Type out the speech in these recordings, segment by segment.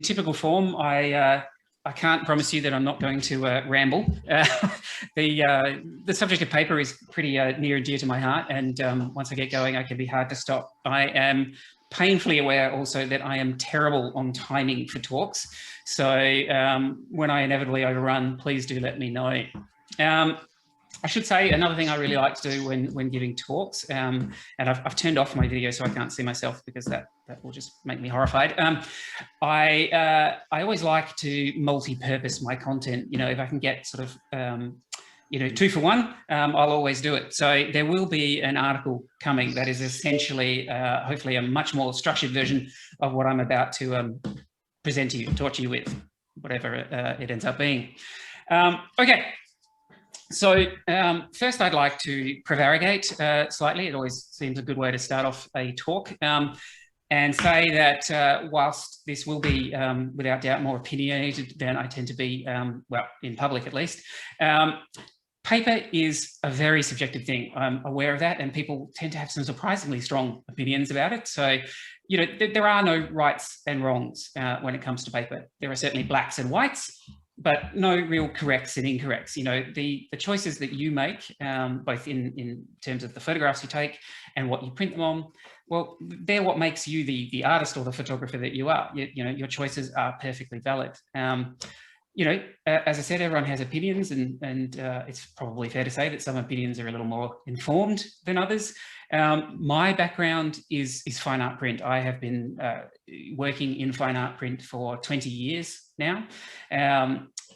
typical form, I can't promise you that I'm not going to ramble. The subject of paper is pretty near and dear to my heart, and once I get going, I can be hard to stop. I am painfully aware also that I am terrible on timing for talks. So when I inevitably overrun, please do let me know. I should say another thing I really like to do when giving talks, and I've turned off my video so I can't see myself because that will just make me horrified. I always like to multi-purpose my content. You know, if I can get sort of you know, 2 for 1, I'll always do it. So there will be an article coming that is essentially, hopefully, a much more structured version of what I'm about to present to you, torture you with, whatever it ends up being. Okay. So first, I'd like to prevaricate slightly. It always seems a good way to start off a talk, and say that whilst this will be, without doubt, more opinionated than I tend to be, well, in public at least, paper is a very subjective thing. I'm aware of that, and people tend to have some surprisingly strong opinions about it. So, you know, there are no rights and wrongs when it comes to paper. There are certainly blacks and whites, but no real corrects and incorrects. You know, the choices that you make, both in terms of the photographs you take and what you print them on, well, they're what makes you the artist or the photographer that you are. You know, your choices are perfectly valid. You know, as I said, everyone has opinions, and it's probably fair to say that some opinions are a little more informed than others. My background is fine art print. I have been working in fine art print for 20 years now.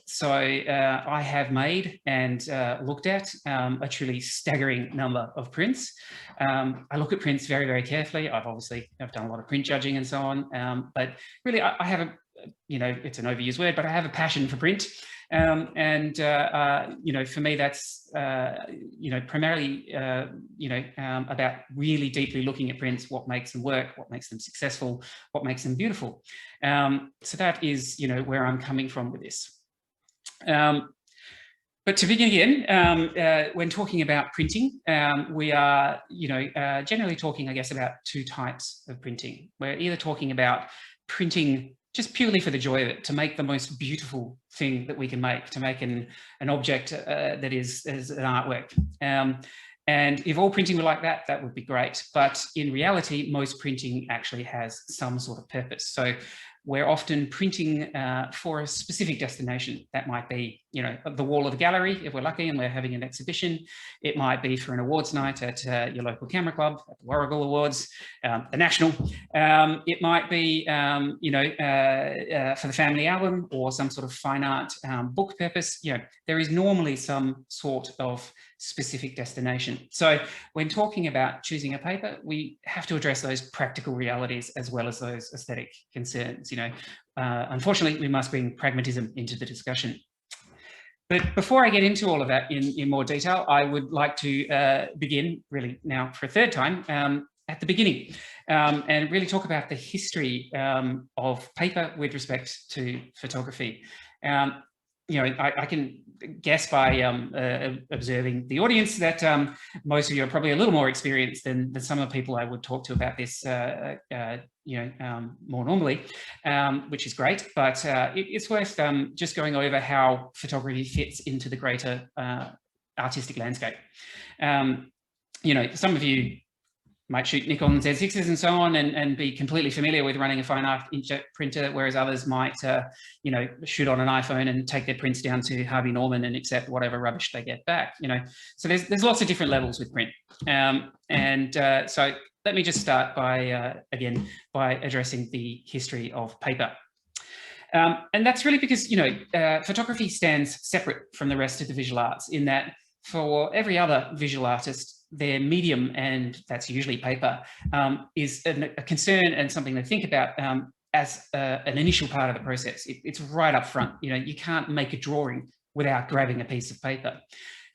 So I have made and looked at a truly staggering number of prints. I look at prints very, very carefully. I've done a lot of print judging and so on, but really I have a, you know, it's an overused word, but I have a passion for print. You know, for me, that's, you know, primarily, you know, about really deeply looking at prints, what makes them work, what makes them successful, what makes them beautiful. So that is, you know, where I'm coming from with this. But to begin again, when talking about printing, we are, you know, generally talking, I guess, about 2 types of printing. We're either talking about printing just purely for the joy of it, to make the most beautiful thing that we can make, to make an object that is an artwork. And if all printing were like that, that would be great. But in reality, most printing actually has some sort of purpose. So we're often printing for a specific destination. That might be, you know, the wall of the gallery, if we're lucky and we're having an exhibition. It might be for an awards night at your local camera club, at the Warrigal Awards, the National. It might be, you know, for the family album or some sort of fine art book purpose. You know, there is normally some sort of specific destination. So when talking about choosing a paper, we have to address those practical realities as well as those aesthetic concerns. You know, unfortunately, we must bring pragmatism into the discussion. But before I get into all of that in more detail, I would like to begin really now for a 3rd time at the beginning and really talk about the history of paper with respect to photography. You know, I can guess by observing the audience that most of you are probably a little more experienced than some of the people I would talk to about this, you know, more normally, which is great. But it's worth just going over how photography fits into the greater artistic landscape. You know, some of you might shoot Nikon Z6s and so on and be completely familiar with running a fine art inkjet printer, whereas others might, you know, shoot on an iPhone and take their prints down to Harvey Norman and accept whatever rubbish they get back, you know. So there's lots of different levels with print. So let me just start by, again, by addressing the history of paper. And that's really because, you know, photography stands separate from the rest of the visual arts in that for every other visual artist, their medium, and that's usually paper, is a concern and something to think about as an initial part of the process. It's right up front. You know, you can't make a drawing without grabbing a piece of paper.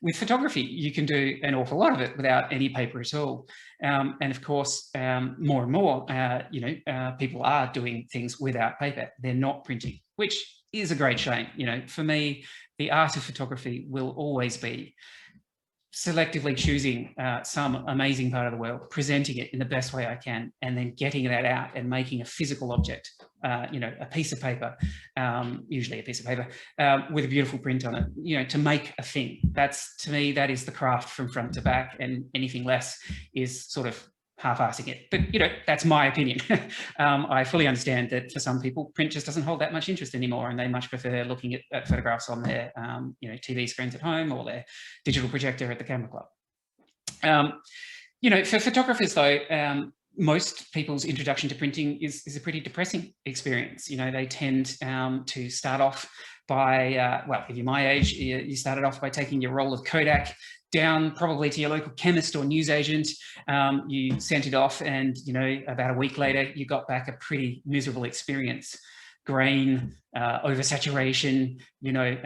With photography, you can do an awful lot of it without any paper at all. And of course, more and more, you know, people are doing things without paper. They're not printing, which is a great shame. You know, for me, the art of photography will always be selectively choosing some amazing part of the world, presenting it in the best way I can, and then getting that out and making a physical object, you know, a piece of paper, usually a piece of paper, with a beautiful print on it, you know, to make a thing. That's, to me, that is the craft from front to back, and anything less is sort of half-assing it. But, you know, that's my opinion. I fully understand that for some people, print just doesn't hold that much interest anymore, and they much prefer looking at photographs on their, you know, TV screens at home or their digital projector at the camera club. You know, for photographers though, most people's introduction to printing is a pretty depressing experience. You know, they tend to start off by, well, if you're my age, you started off by taking your roll of Kodak down probably to your local chemist or newsagent. You sent it off, and, you know, about a week later, you got back a pretty miserable experience. Grain, oversaturation, you know,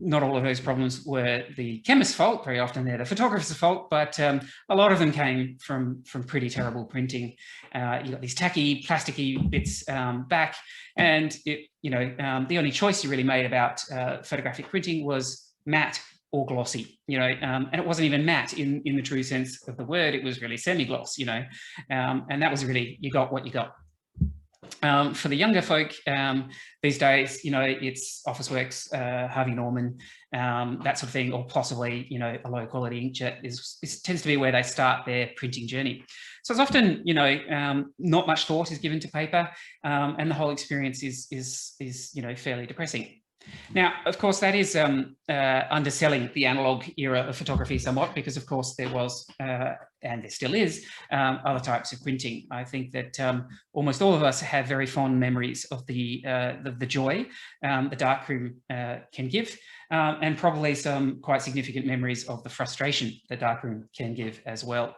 not all of those problems were the chemist's fault. Very often they're the photographer's fault, but a lot of them came from pretty terrible printing. You got these tacky, plasticky bits back, and it, you know, the only choice you really made about photographic printing was matte or glossy, you know, and it wasn't even matte in the true sense of the word. It was really semi-gloss, you know, and that was really, you got what you got. For the younger folk these days, you know, it's Officeworks, Harvey Norman, that sort of thing, or possibly, you know, a low quality inkjet tends to be where they start their printing journey. So it's often, you know, not much thought is given to paper, and the whole experience is you know, fairly depressing. Now, of course, that is underselling the analog era of photography somewhat, because, of course, there was, and there still is, other types of printing. I think that almost all of us have very fond memories of the joy the darkroom can give, and probably some quite significant memories of the frustration the darkroom can give as well.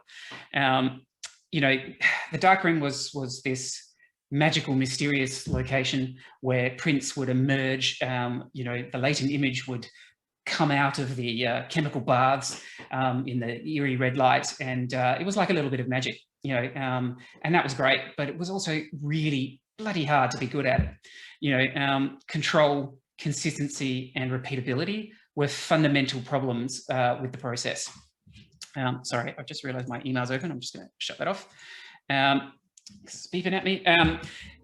You know, the darkroom was this magical, mysterious location where prints would emerge. You know, the latent image would come out of the chemical baths in the eerie red light, and it was like a little bit of magic, you know, and that was great, but it was also really bloody hard to be good at it. You know, control, consistency, and repeatability were fundamental problems with the process. Sorry, I've just realized my email's open. I'm just going to shut that off. It's beeping at me.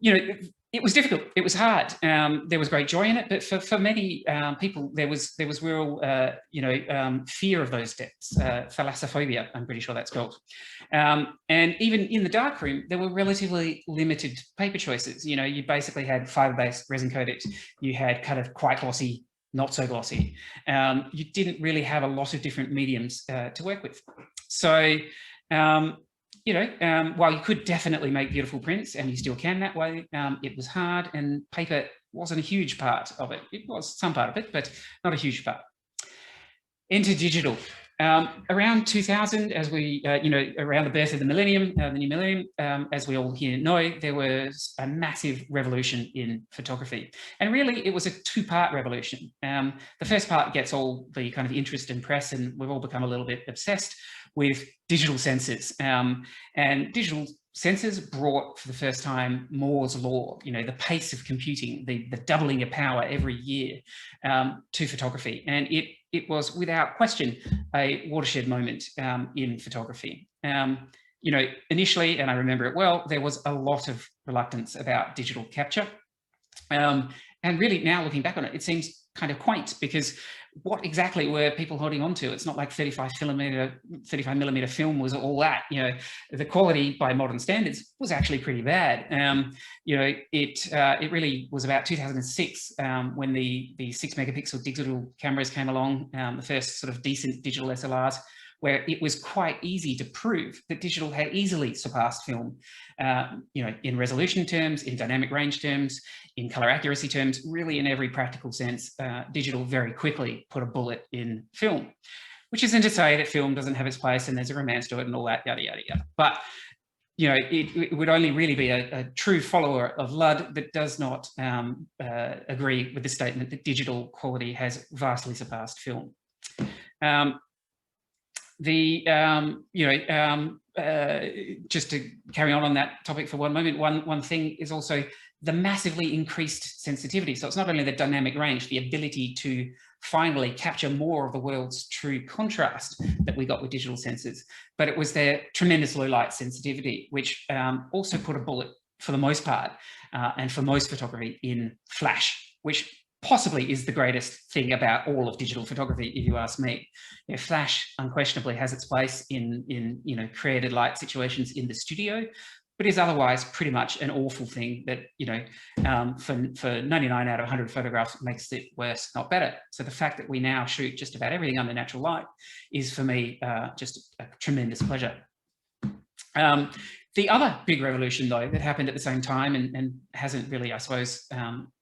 You know, it was difficult. It was hard. There was great joy in it, but for many people, there was real, you know, fear of those depths. Thalassophobia, I'm pretty sure that's called. And even in the darkroom, there were relatively limited paper choices. You know, you basically had fiber-based resin codecs. You had kind of quite glossy, not so glossy. You didn't really have a lot of different mediums to work with. So, you know, while you could definitely make beautiful prints, and you still can that way, it was hard, and paper wasn't a huge part of it. It was some part of it, but not a huge part. Enter digital. Around 2000, as we, you know, around the birth of the millennium, the new millennium, as we all here know, there was a massive revolution in photography. And really, it was a two-part revolution. The first part gets all the kind of interest and press, and we've all become a little bit obsessed with digital sensors. And digital sensors brought, for the first time, Moore's law, you know, the pace of computing, the doubling of power every year to photography. And it was, without question, a watershed moment in photography. You know, initially, and I remember it well, there was a lot of reluctance about digital capture. And really, now looking back on it, it seems kind of quaint, because what exactly were people holding on to? It's not like 35 millimeter film was all that. You know, the quality by modern standards was actually pretty bad. You know, it really was about 2006 when the 6 megapixel digital cameras came along, the first sort of decent digital SLRs, where it was quite easy to prove that digital had easily surpassed film, you know, in resolution terms, in dynamic range terms, in color accuracy terms, really in every practical sense. Digital very quickly put a bullet in film, which isn't to say that film doesn't have its place and there's a romance to it and all that, yada, yada, yada. But, you know, it would only really be a true follower of Ludd that does not agree with the statement that digital quality has vastly surpassed film. You know, just to carry on that topic for one moment, one thing is also the massively increased sensitivity. So it's not only the dynamic range, the ability to finally capture more of the world's true contrast that we got with digital sensors. But it was their tremendous low light sensitivity, which also put a bullet, for the most part, and for most photography, in flash, which possibly is the greatest thing about all of digital photography, if you ask me. Flash unquestionably has its place in created light situations in the studio, but is otherwise pretty much an awful thing that, for 99 out of 100 photographs makes it worse, not better. So the fact that we now shoot just about everything under natural light is, for me, just a tremendous pleasure. The other big revolution, though, that happened at the same time and hasn't really, I suppose,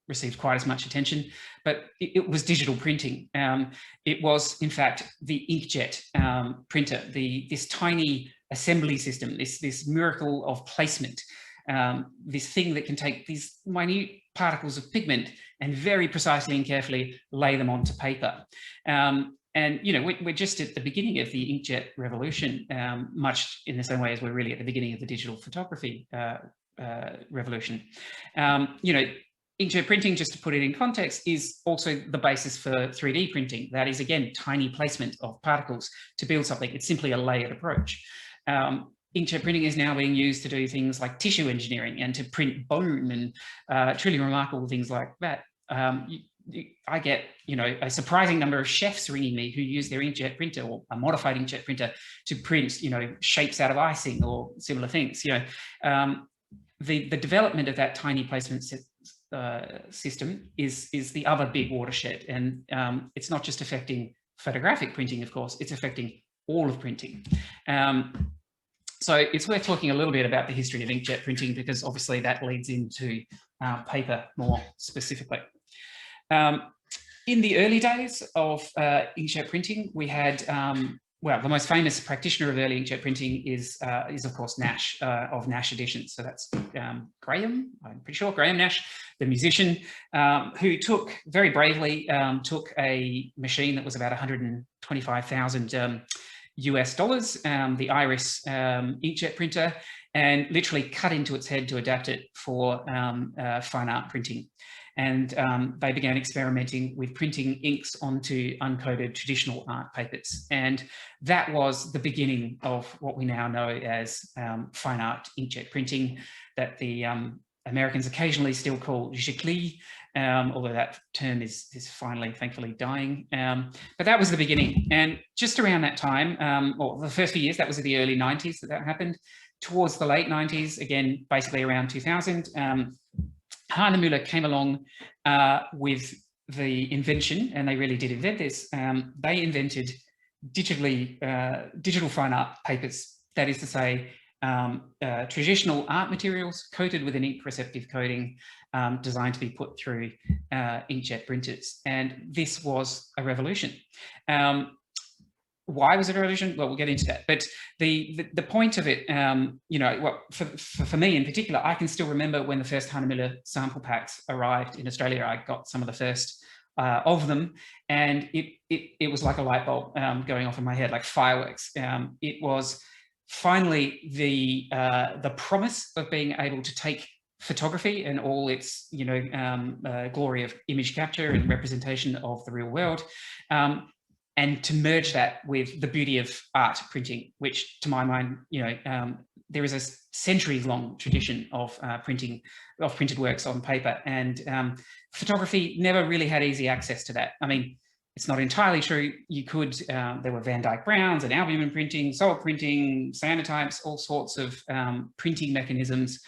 received quite as much attention, but it was digital printing. It was, in fact, the Inkjet printer, this tiny assembly system, this miracle of placement, this thing that can take these minute particles of pigment and very precisely and carefully lay them onto paper. And, we're just at the beginning of the inkjet revolution, much in the same way as we're really at the beginning of the digital photography revolution. Inkjet printing, just to put it in context, is also the basis for 3D printing. That is, again, tiny placement of particles to build something. It's simply a layered approach. Inkjet printing is now being used to do things like tissue engineering and to print bone and truly remarkable things like that. I get, a surprising number of chefs ringing me who use their inkjet printer or a modified inkjet printer to print, shapes out of icing or similar things. The development of that tiny placement system is the other big watershed, and it's not just affecting photographic printing, of course, it's affecting all of printing. So it's worth talking a little bit about the history of inkjet printing, because obviously that leads into paper more specifically. In the early days of inkjet printing, we had, the most famous practitioner of early inkjet printing is of course Nash of Nash Editions. So that's Graham, I'm pretty sure, Graham Nash, the musician, who very bravely took a machine that was about 125,000 US dollars, the Iris inkjet printer, and literally cut into its head to adapt it for fine art printing. And they began experimenting with printing inks onto uncoated traditional art papers. And that was the beginning of what we now know as fine art inkjet printing, that the Americans occasionally still call giclée, although that term is finally, thankfully, dying. But that was the beginning. And just around that time, or the first few years, that was in the early 90s that happened. Towards the late 90s, again, basically around 2000, Hahnemühle came along with the invention, and they really did invent this. They invented digital fine art papers. That is to say, traditional art materials coated with an ink receptive coating designed to be put through inkjet printers. And this was a revolution. Why was it a revolution? Well, we'll get into that. But the point of it, for me in particular, I can still remember when the first Hahnemühle sample packs arrived in Australia. I got some of the first of them, and it was like a light bulb going off in my head, like fireworks. It was finally the promise of being able to take photography and all its glory of image capture and representation of the real world, and to merge that with the beauty of art printing, which, to my mind, there is a centuries-long tradition of printed works on paper, and photography never really had easy access to that. I mean, it's not entirely true. You could, there were Van Dyke Browns and albumin printing, solid printing, cyanotypes, all sorts of printing mechanisms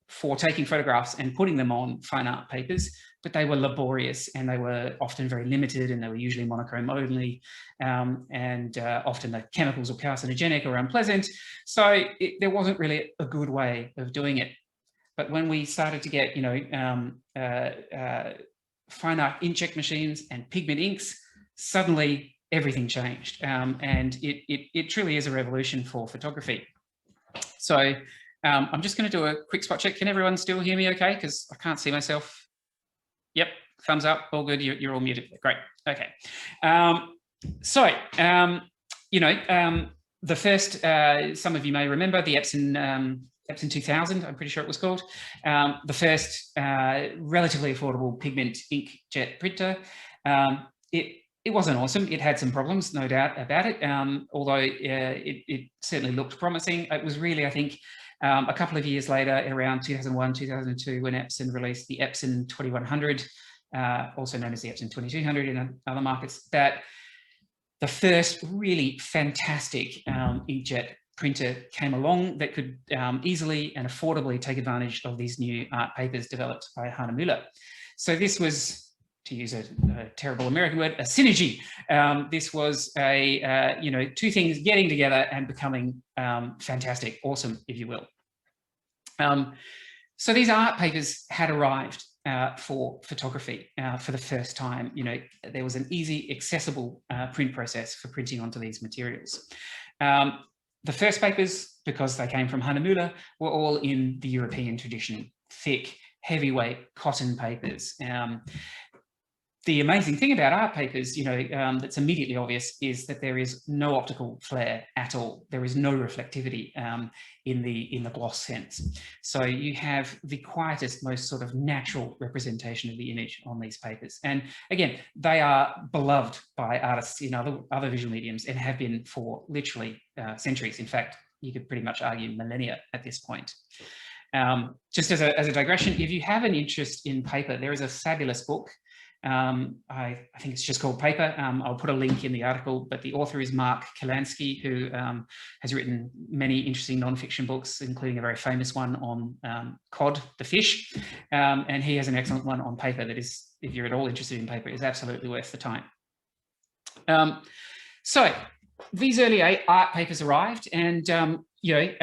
for taking photographs and putting them on fine art papers, but they were laborious and they were often very limited, and they were usually monochrome only, and often the chemicals were carcinogenic or unpleasant. So there wasn't really a good way of doing it. But when we started to get, fine art inkjet machines and pigment inks, suddenly everything changed, and it truly is a revolution for photography. So I'm just going to do a quick spot check. Can everyone still hear me okay? Because I can't see myself. Yep, thumbs up, all good, you're all muted. Great, okay. The first, some of you may remember the Epson 2000, I'm pretty sure it was called, the first relatively affordable pigment inkjet printer. It it wasn't awesome. It had some problems, no doubt about it, although it certainly looked promising. It was really, I think, a couple of years later, around 2001, 2002, when Epson released the Epson 2100, also known as the Epson 2200 in other markets, that the first really fantastic inkjet printer came along that could easily and affordably take advantage of these new art papers developed by Hahnemühle. So this was, to use a terrible American word, a synergy. This was a, you know, two things getting together and becoming fantastic, awesome, if you will. So these art papers had arrived for photography for the first time. You know, there was an easy, accessible print process for printing onto these materials. The first papers, because they came from Hahnemühle, were all in the European tradition, thick, heavyweight cotton papers. The amazing thing about art papers, you know, that's immediately obvious is that there is no optical flare at all. There is no reflectivity in the gloss sense. So you have the quietest, most sort of natural representation of the image on these papers. And again, they are beloved by artists in other visual mediums and have been for literally centuries. In fact, you could pretty much argue millennia at this point. Just as a digression, if you have an interest in paper, there is a fabulous book. I think it's just called Paper. I'll put a link in the article, but the author is Mark Kalansky, who has written many interesting non-fiction books, including a very famous one on cod, the fish. And he has an excellent one on paper that is, if you're at all interested in paper, is absolutely worth the time. So these early art papers arrived, and you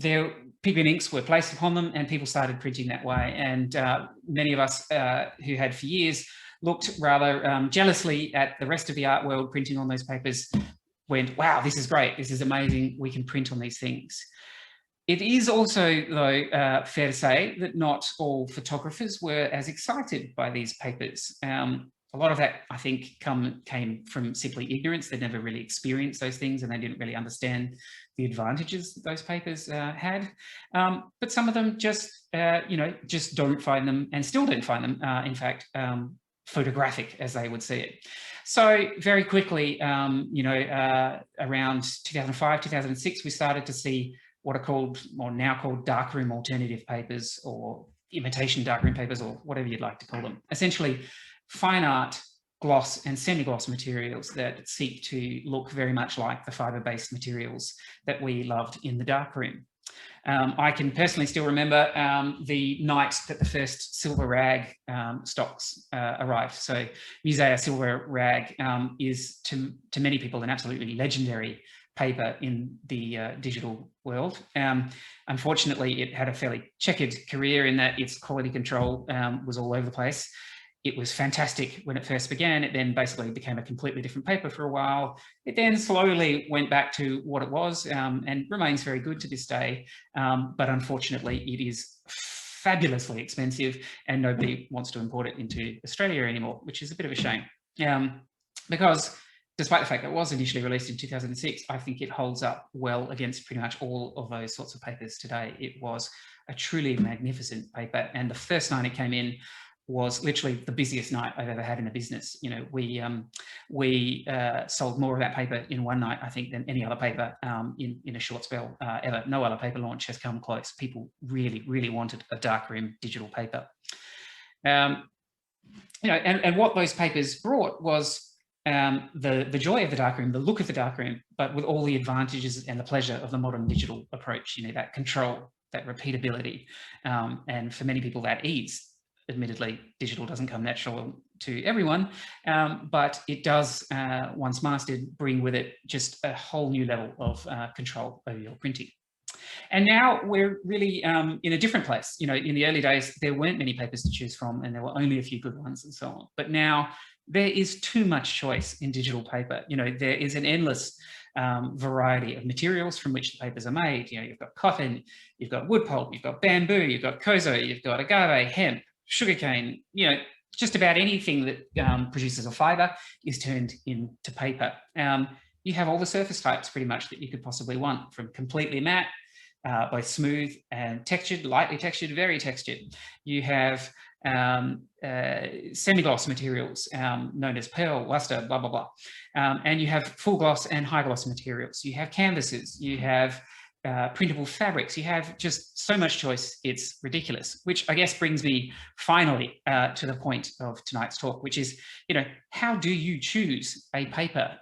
know, pigment inks were placed upon them and people started printing that way. And many of us who had for years looked rather jealously at the rest of the art world printing on those papers, went, wow, this is great, this is amazing, we can print on these things. It is also, though, fair to say that not all photographers were as excited by these papers. A lot of that, I think, came from simply ignorance. They'd never really experienced those things and they didn't really understand the advantages that those papers had. But some of them just, you know, just don't find them and still don't find them, in fact, photographic as they would see it. So very quickly, you know, around 2005, 2006, we started to see what are called, or now called, darkroom alternative papers or imitation darkroom papers or whatever you'd like to call them. Essentially, fine art, gloss and semi-gloss materials that seek to look very much like the fibre-based materials that we loved in the darkroom. I can personally still remember the night that the first silver rag stocks arrived. So Musea Silver Rag is to many people an absolutely legendary paper in the digital world. Unfortunately, it had a fairly checkered career in that its quality control was all over the place. It was fantastic when it first began. It then basically became a completely different paper for a while. It then slowly went back to what it was and remains very good to this day. But unfortunately, it is fabulously expensive and nobody wants to import it into Australia anymore, which is a bit of a shame. Because despite the fact that it was initially released in 2006, I think it holds up well against pretty much all of those sorts of papers today. It was a truly magnificent paper. And the first night it came in was literally the busiest night I've ever had in a business. You know, we sold more of that paper in one night, I think, than any other paper in a short spell ever. No other paper launch has come close. People really, really wanted a darkroom digital paper. You know, and what those papers brought was the joy of the darkroom, the look of the darkroom, but with all the advantages and the pleasure of the modern digital approach. You know, that control, that repeatability, and for many people, that ease. Admittedly, digital doesn't come natural to everyone, but it does, once mastered, bring with it just a whole new level of control over your printing. And now we're really in a different place. You know, in the early days, there weren't many papers to choose from and there were only a few good ones and so on. But now there is too much choice in digital paper. You know, there is an endless variety of materials from which the papers are made. You know, you've got cotton, you've got wood pulp, you've got bamboo, you've got kozo, you've got agave, hemp, sugarcane, you know, just about anything that produces a fibre is turned into paper. You have all the surface types pretty much that you could possibly want, from completely matte both smooth and textured, lightly textured, very textured. You have semi-gloss materials known as pearl, lustre, blah, blah, blah. And you have full gloss and high gloss materials. You have canvases, you have printable fabrics. You have just so much choice, it's ridiculous, which I guess brings me finally to the point of tonight's talk, which is, how do you choose a paper,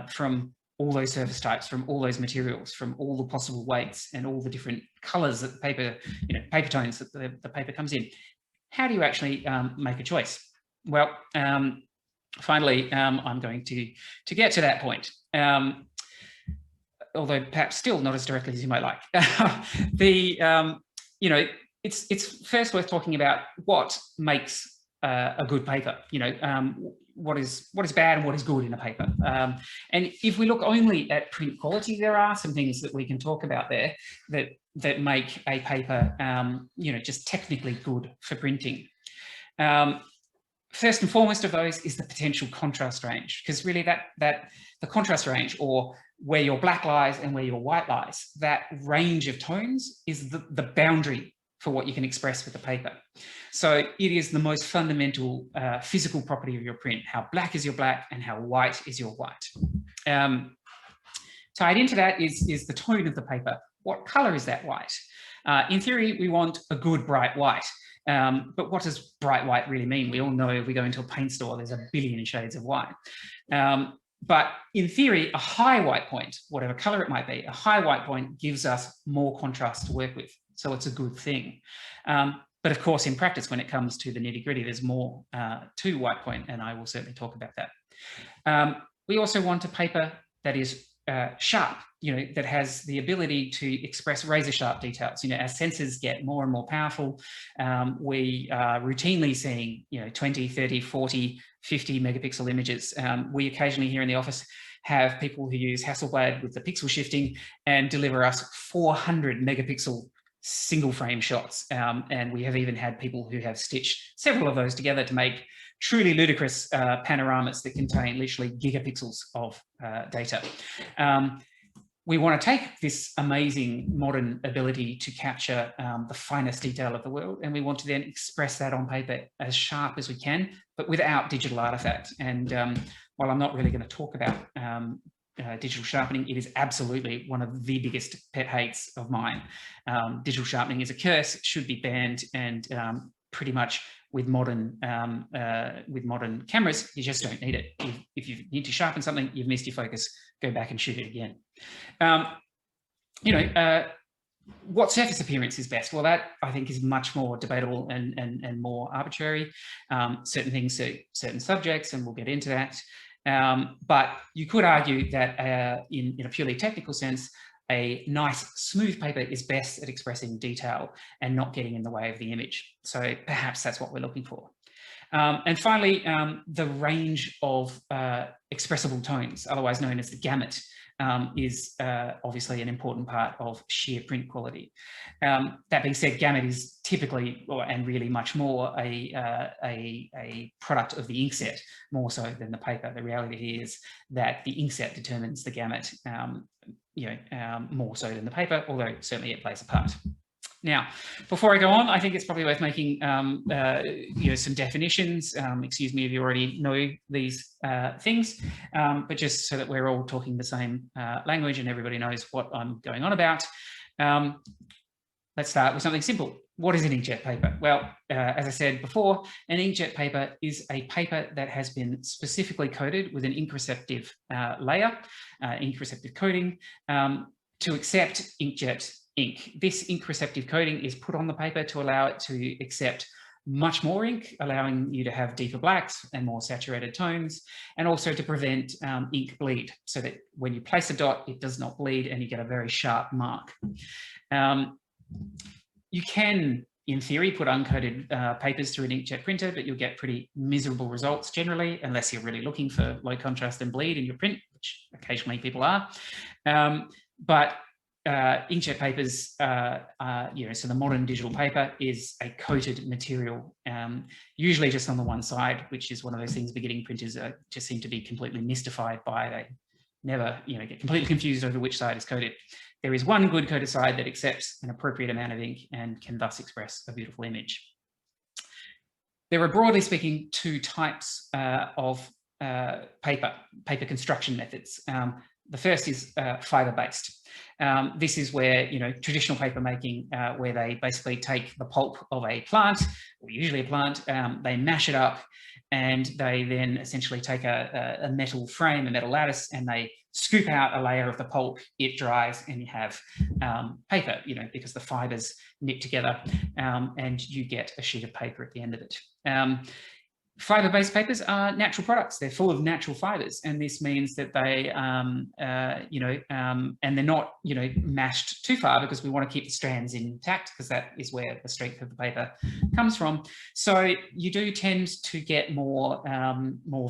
from all those surface types, from all those materials, from all the possible weights and all the different colors that the paper, paper tones that the paper comes in. How do you actually make a choice? Well, finally, I'm going to get to that point. Although perhaps still not as directly as you might like. It's first worth talking about what makes a good paper. What is bad and what is good in a paper. And if we look only at print quality, there are some things that we can talk about there that make a paper, just technically good for printing. First and foremost of those is the potential contrast range, because really the contrast range, or where your black lies and where your white lies, that range of tones is the boundary for what you can express with the paper. So it is the most fundamental physical property of your print, how black is your black and how white is your white. Tied into that is the tone of the paper. What color is that white? In theory, we want a good bright white. But what does bright white really mean? We all know if we go into a paint store, there's a billion shades of white. But in theory, a high white point, whatever color it might be, a high white point gives us more contrast to work with. So it's a good thing. But of course, in practice, when it comes to the nitty-gritty, there's more to white point, and I will certainly talk about that. We also want a paper that is sharp, that has the ability to express razor sharp details. As sensors get more and more powerful, we are routinely seeing, 20, 30, 40, 50 megapixel images. We occasionally here in the office have people who use Hasselblad with the pixel shifting and deliver us 400 megapixel single frame shots. And we have even had people who have stitched several of those together to make truly ludicrous panoramas that contain literally gigapixels of data. We want to take this amazing modern ability to capture the finest detail of the world, and we want to then express that on paper as sharp as we can, but without digital artifact. And while I'm not really going to talk about digital sharpening, it is absolutely one of the biggest pet hates of mine. Digital sharpening is a curse, it should be banned, and pretty much with modern cameras, you just don't need it. If you need to sharpen something, you've missed your focus, go back and shoot it again. What surface appearance is best? Well, that I think is much more debatable and more arbitrary. Certain things suit certain subjects, and we'll get into that. But you could argue that in a purely technical sense, a nice smooth paper is best at expressing detail and not getting in the way of the image. So perhaps that's what we're looking for. And finally, the range of expressible tones, otherwise known as the gamut, is obviously an important part of sheer print quality. That being said, gamut is typically, and really much more, a product of the inkset, more so than the paper. The reality is that the inkset determines the gamut, more so than the paper, although certainly it plays a part. Now, before I go on, I think it's probably worth making some definitions. Excuse me if you already know these things, but just so that we're all talking the same language and everybody knows what I'm going on about. Let's start with something simple. What is an inkjet paper? Well, as I said before, an inkjet paper is a paper that has been specifically coated with an ink receptive layer, ink receptive coating, to accept inkjet ink. This ink receptive coating is put on the paper to allow it to accept much more ink, allowing you to have deeper blacks and more saturated tones, and also to prevent ink bleed, so that when you place a dot, it does not bleed and you get a very sharp mark. You can, in theory, put uncoated papers through an inkjet printer, but you'll get pretty miserable results generally, unless you're really looking for low contrast and bleed in your print, which occasionally people are. But inkjet papers, so the modern digital paper is a coated material, usually just on the one side, which is one of those things beginning printers just seem to be completely mystified by. They never, get completely confused over which side is coated. there is one good coated side that accepts an appropriate amount of ink and can thus express a beautiful image. There are, broadly speaking, two types of paper construction methods. The first is fibre-based. This is where, traditional paper making, where they basically take the pulp of a plant, or usually a plant, they mash it up, and they then essentially take a metal frame, a metal lattice, and they scoop out a layer of the pulp. It dries, and you have paper, because the fibres knit together, and you get a sheet of paper at the end of it. Fibre-based papers are natural products. They're full of natural fibres, and this means that they, and they're not, mashed too far, because we want to keep the strands intact, because that is where the strength of the paper comes from. So you do tend to get more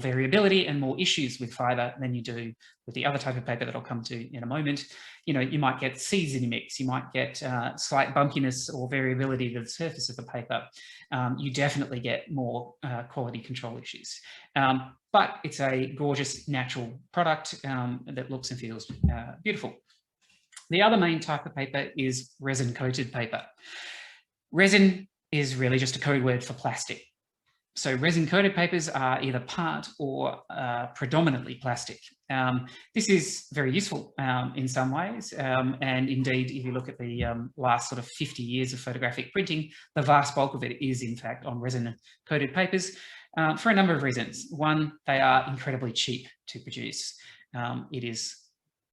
variability and more issues with fibre than you do with the other type of paper that I'll come to in a moment. You might get seeds in your mix, you might get slight bumpiness or variability to the surface of the paper. You definitely get more quality control issues. But it's a gorgeous natural product that looks and feels beautiful. The other main type of paper is resin-coated paper. Resin is really just a code word for plastic. So resin-coated papers are either part or predominantly plastic. This is very useful in some ways, and indeed, if you look at the last sort of 50 years of photographic printing, the vast bulk of it is in fact on resin-coated papers for a number of reasons. One, they are incredibly cheap to produce. It is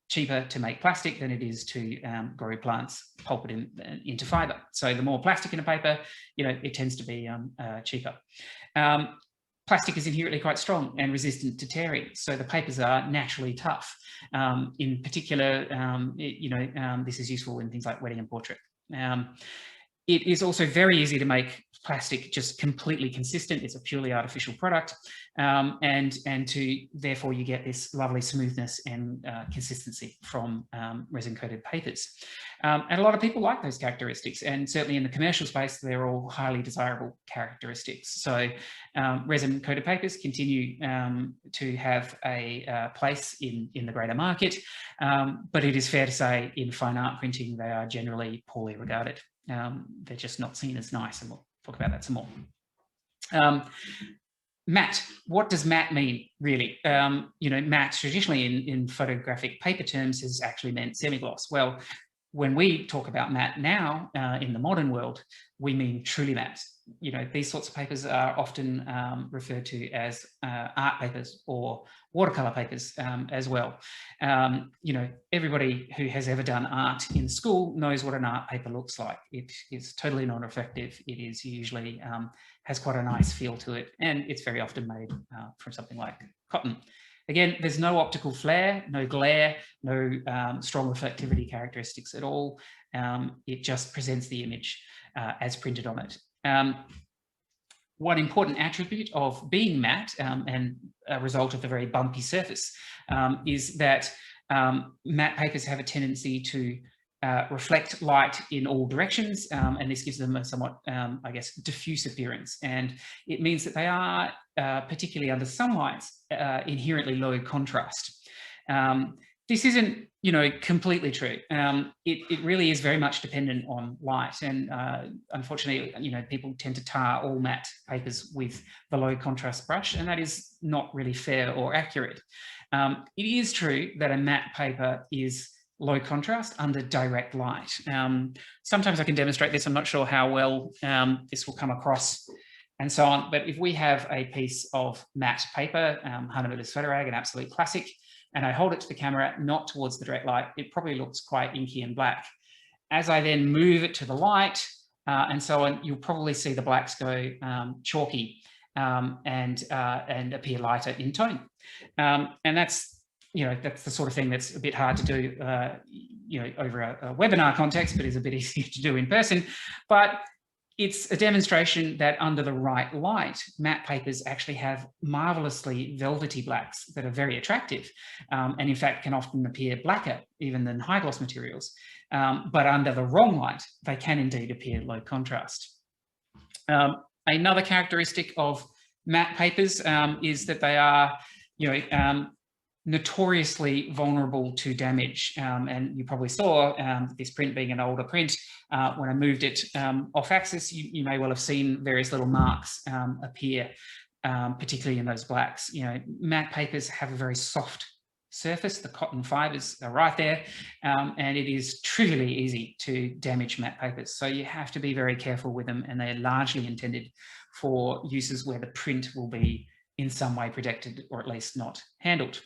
cheaper to make plastic than it is to grow plants, pulp it into fibre. So the more plastic in a paper, it tends to be cheaper. Plastic is inherently quite strong and resistant to tearing, so the papers are naturally tough. In particular, this is useful in things like wedding and portrait. It is also very easy to make plastic just completely consistent. It's a purely artificial product, and therefore you get this lovely smoothness and consistency from resin-coated papers. And a lot of people like those characteristics, and certainly in the commercial space, they're all highly desirable characteristics. So resin-coated papers continue to have a place in the greater market, but it is fair to say in fine art printing, they are generally poorly regarded. They're just not seen as nice, and we'll talk about that some more. Matte. What does matte mean, really? Matte traditionally in photographic paper terms has actually meant semi-gloss. Well, when we talk about matte now in the modern world, we mean truly matte. These sorts of papers are often referred to as art papers or watercolor papers as well. Everybody who has ever done art in school knows what an art paper looks like. It is totally non-reflective. It is usually has quite a nice feel to it, and it's very often made from something like cotton. Again, there's no optical flare, no glare, no strong reflectivity characteristics at all. It just presents the image as printed on it. One important attribute of being matte and a result of the very bumpy surface is that matte papers have a tendency to reflect light in all directions, and this gives them a somewhat, I guess, diffuse appearance. And it means that they are, particularly under some lights, inherently low contrast. This isn't, completely true. It really is very much dependent on light, and unfortunately, people tend to tar all matte papers with the low contrast brush, and that is not really fair or accurate. It is true that a matte paper is low contrast under direct light. Sometimes I can demonstrate this. I'm not sure how well this will come across and so on, but if we have a piece of matte paper, Hahnemühle's Photograg, an absolute classic, and I hold it to the camera, not towards the direct light, it probably looks quite inky and black. As I then move it to the light and so on, you'll probably see the blacks go chalky and appear lighter in tone. And that's the sort of thing that's a bit hard to do, over a webinar context, but is a bit easier to do in person. But it's a demonstration that under the right light, matte papers actually have marvelously velvety blacks that are very attractive, and in fact can often appear blacker even than high gloss materials. But under the wrong light, they can indeed appear low contrast. Another characteristic of matte papers is that they are, notoriously vulnerable to damage. And you probably saw this print being an older print. When I moved it off axis, you may well have seen various little marks appear, particularly in those blacks. You know, matte papers have a very soft surface. The cotton fibers are right there, and it is trivially easy to damage matte papers. So you have to be very careful with them, and they're largely intended for uses where the print will be in some way protected, or at least not handled.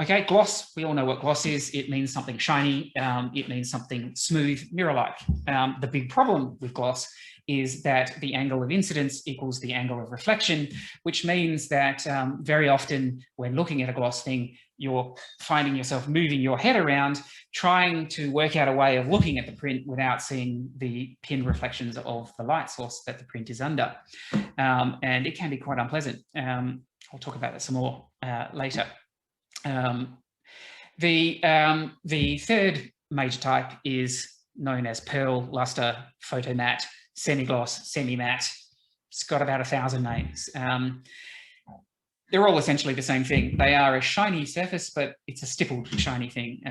Okay, gloss, we all know what gloss is. It means something shiny, it means something smooth, mirror-like. The big problem with gloss is that the angle of incidence equals the angle of reflection, which means that very often when looking at a gloss thing, you're finding yourself moving your head around, trying to work out a way of looking at the print without seeing the pin reflections of the light source that the print is under. And it can be quite unpleasant. I'll talk about that some more later. The third major type is known as pearl, lustre, photo matte, semi-gloss, semi-matte. It's got about 1,000 names. They're all essentially the same thing. They are a shiny surface, but it's a stippled shiny thing.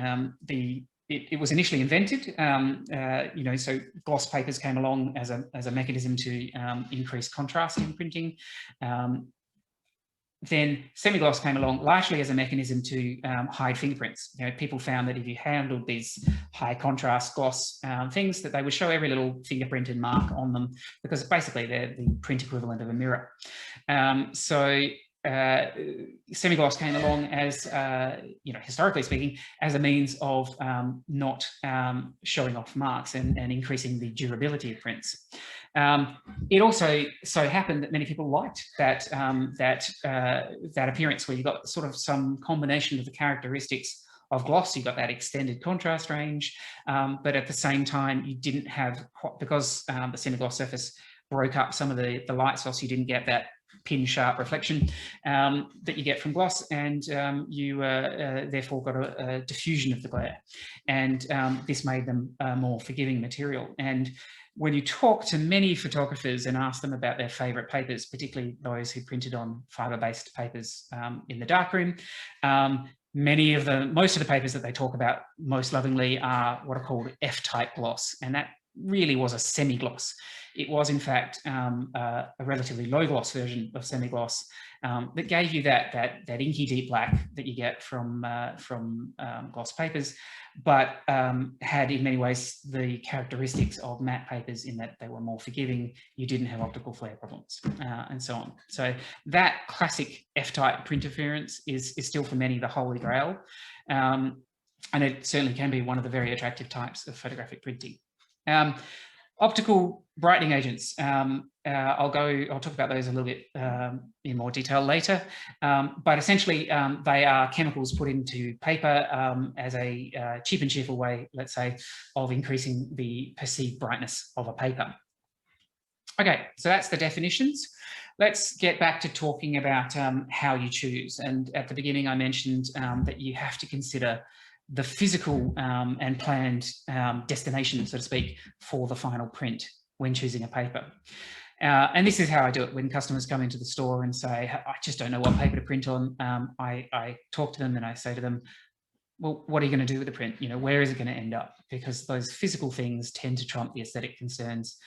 It was initially invented, you know, so gloss papers came along as a mechanism to increase contrast in printing. Then semi-gloss came along largely as a mechanism to hide fingerprints. You know, people found that if you handled these high contrast gloss things, that they would show every little fingerprint and mark on them, because basically they're the print equivalent of a mirror. Semi-gloss came along as, you know, historically speaking, as a means of not showing off marks and increasing the durability of prints. It also so happened that many people liked that that appearance, where you got sort of some combination of the characteristics of gloss. You got that extended contrast range, but at the same time you didn't have, because the semi-gloss surface broke up some of the light source, you didn't get that pin sharp reflection that you get from gloss, and you therefore got a diffusion of the glare, and this made them a more forgiving material. And when you talk to many photographers and ask them about their favourite papers, particularly those who printed on fibre-based papers in the darkroom, most of the papers that they talk about most lovingly are what are called F-type gloss, and that really was a semi-gloss. It was, in fact, a relatively low-gloss version of semi-gloss that gave you that inky deep black that you get from gloss papers, but had in many ways the characteristics of matte papers in that they were more forgiving. You didn't have optical flare problems, and so on. So that classic F-type print interference is still for many the holy grail, and it certainly can be one of the very attractive types of photographic printing. Optical brightening agents. I'll talk about those a little bit in more detail later, but essentially they are chemicals put into paper as a cheap and cheerful way, let's say, of increasing the perceived brightness of a paper. Okay, so that's the definitions. Let's get back to talking about how you choose. And at the beginning I mentioned that you have to consider the physical and planned destination, so to speak, for the final print when choosing a paper. And this is how I do it when customers come into the store and say, I just don't know what paper to print on. I talk to them and I say to them, well, what are you going to do with the print? You know, where is it going to end up? Because those physical things tend to trump the aesthetic concerns,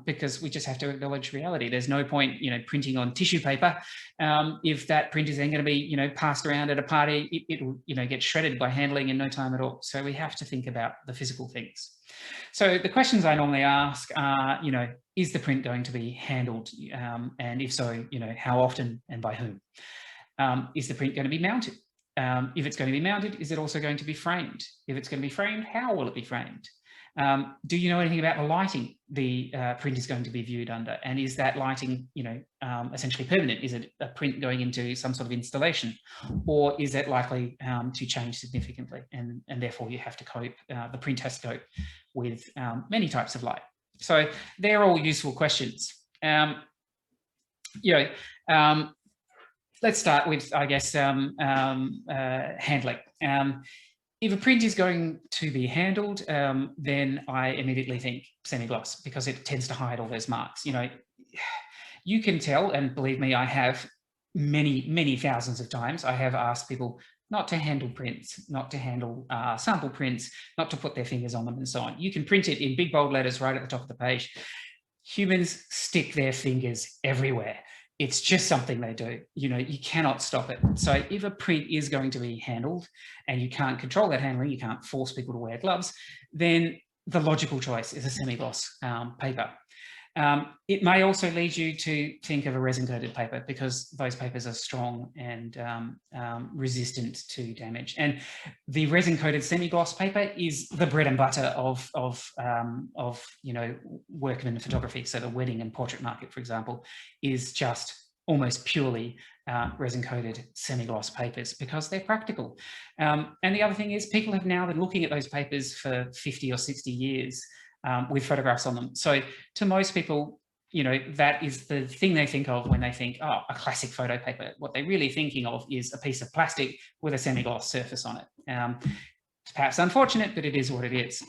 because we just have to acknowledge reality. There's no point, you know, printing on tissue paper if that print is then going to be, you know, passed around at a party. It will, you know, get shredded by handling in no time at all. So we have to think about the physical things. So the questions I normally ask are, you know, is the print going to be handled? And if so, you know, how often and by whom? Is the print going to be mounted? If it's going to be mounted, is it also going to be framed? If it's going to be framed, how will it be framed? Do you know anything about the lighting the print is going to be viewed under? And is that lighting, you know, essentially permanent? Is it a print going into some sort of installation? Or is it likely to change significantly? And therefore you have to cope, the print has to cope with many types of light. So they're all useful questions. You know, let's start with, I guess, handling. If a print is going to be handled, then I immediately think semi-gloss, because it tends to hide all those marks. You know, you can tell, and believe me, I have, many thousands of times. I have asked people not to handle prints, not to handle sample prints, not to put their fingers on them and so on. You can print it in big bold letters right at the top of the page. Humans stick their fingers everywhere. It's just something they do. You know, you cannot stop it. So if a print is going to be handled and you can't control that handling, you can't force people to wear gloves, then the logical choice is a semi-gloss paper. It may also lead you to think of a resin-coated paper because those papers are strong and resistant to damage. And the resin-coated semi-gloss paper is the bread and butter of you know, workman photography. So the wedding and portrait market, for example, is just almost purely resin-coated semi-gloss papers because they're practical. And the other thing is people have now been looking at those papers for 50 or 60 years. With photographs on them. So to most people, you know, that is the thing they think of when they think, oh, a classic photo paper. What they're really thinking of is a piece of plastic with a semi-gloss surface on it. It's perhaps unfortunate, but it is what it is.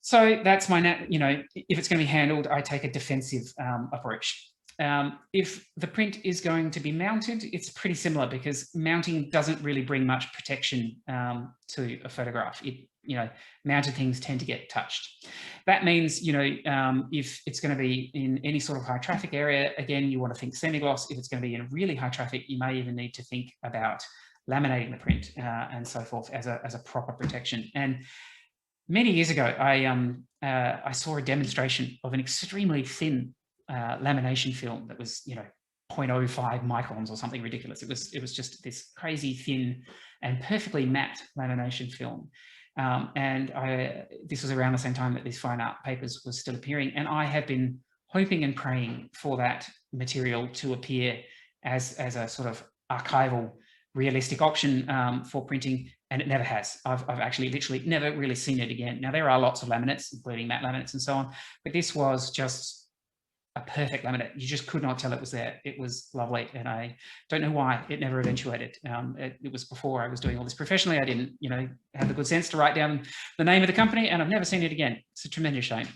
So that's my, you know, if it's going to be handled, I take a defensive approach. If the print is going to be mounted, it's pretty similar because mounting doesn't really bring much protection to a photograph. You know, mounted things tend to get touched. That means, you know, if it's going to be in any sort of high traffic area, again, you want to think semi-gloss. If it's going to be in really high traffic, you may even need to think about laminating the print and so forth as a proper protection. And many years ago, I saw a demonstration of an extremely thin lamination film that was, you know, 0.05 microns or something ridiculous. It was just this crazy thin and perfectly matte lamination film. And this was around the same time that these fine art papers was still appearing. And I have been hoping and praying for that material to appear as a sort of archival, realistic option for printing. And it never has. I've actually literally never really seen it again. Now, there are lots of laminates, including matte laminates and so on, but this was just a perfect laminate. You just could not tell it was there. It was lovely. And I don't know why it never eventuated. It was before I was doing all this professionally. I didn't, you know, have the good sense to write down the name of the company, and I've never seen it again. It's a tremendous shame.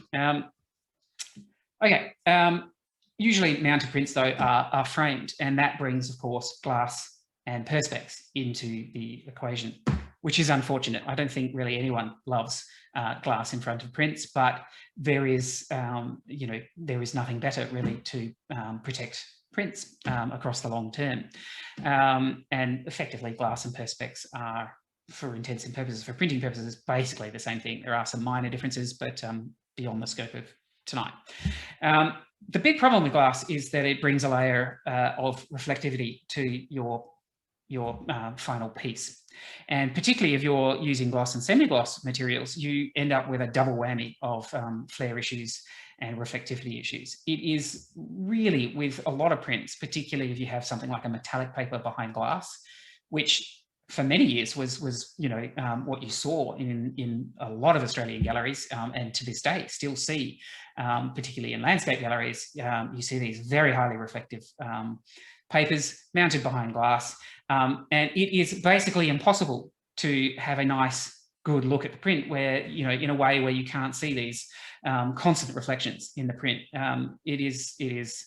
Okay. Usually mounted prints though are framed, and that brings, of course, glass and Perspex into the equation, which is unfortunate. I don't think really anyone loves glass in front of prints, but there is, you know, there is nothing better really to protect prints across the long term. And effectively, glass and Perspex are, for intents and purposes, for printing purposes, basically the same thing. There are some minor differences, but beyond the scope of tonight. The big problem with glass is that it brings a layer of reflectivity to your final piece. And particularly if you're using gloss and semi-gloss materials, you end up with a double whammy of flare issues and reflectivity issues. It is really, with a lot of prints, particularly if you have something like a metallic paper behind glass, which for many years was you know, what you saw in a lot of Australian galleries, and to this day still see, particularly in landscape galleries, you see these very highly reflective papers mounted behind glass. And it is basically impossible to have a nice, good look at the print where, you know, in a way where you can't see these constant reflections in the print. It is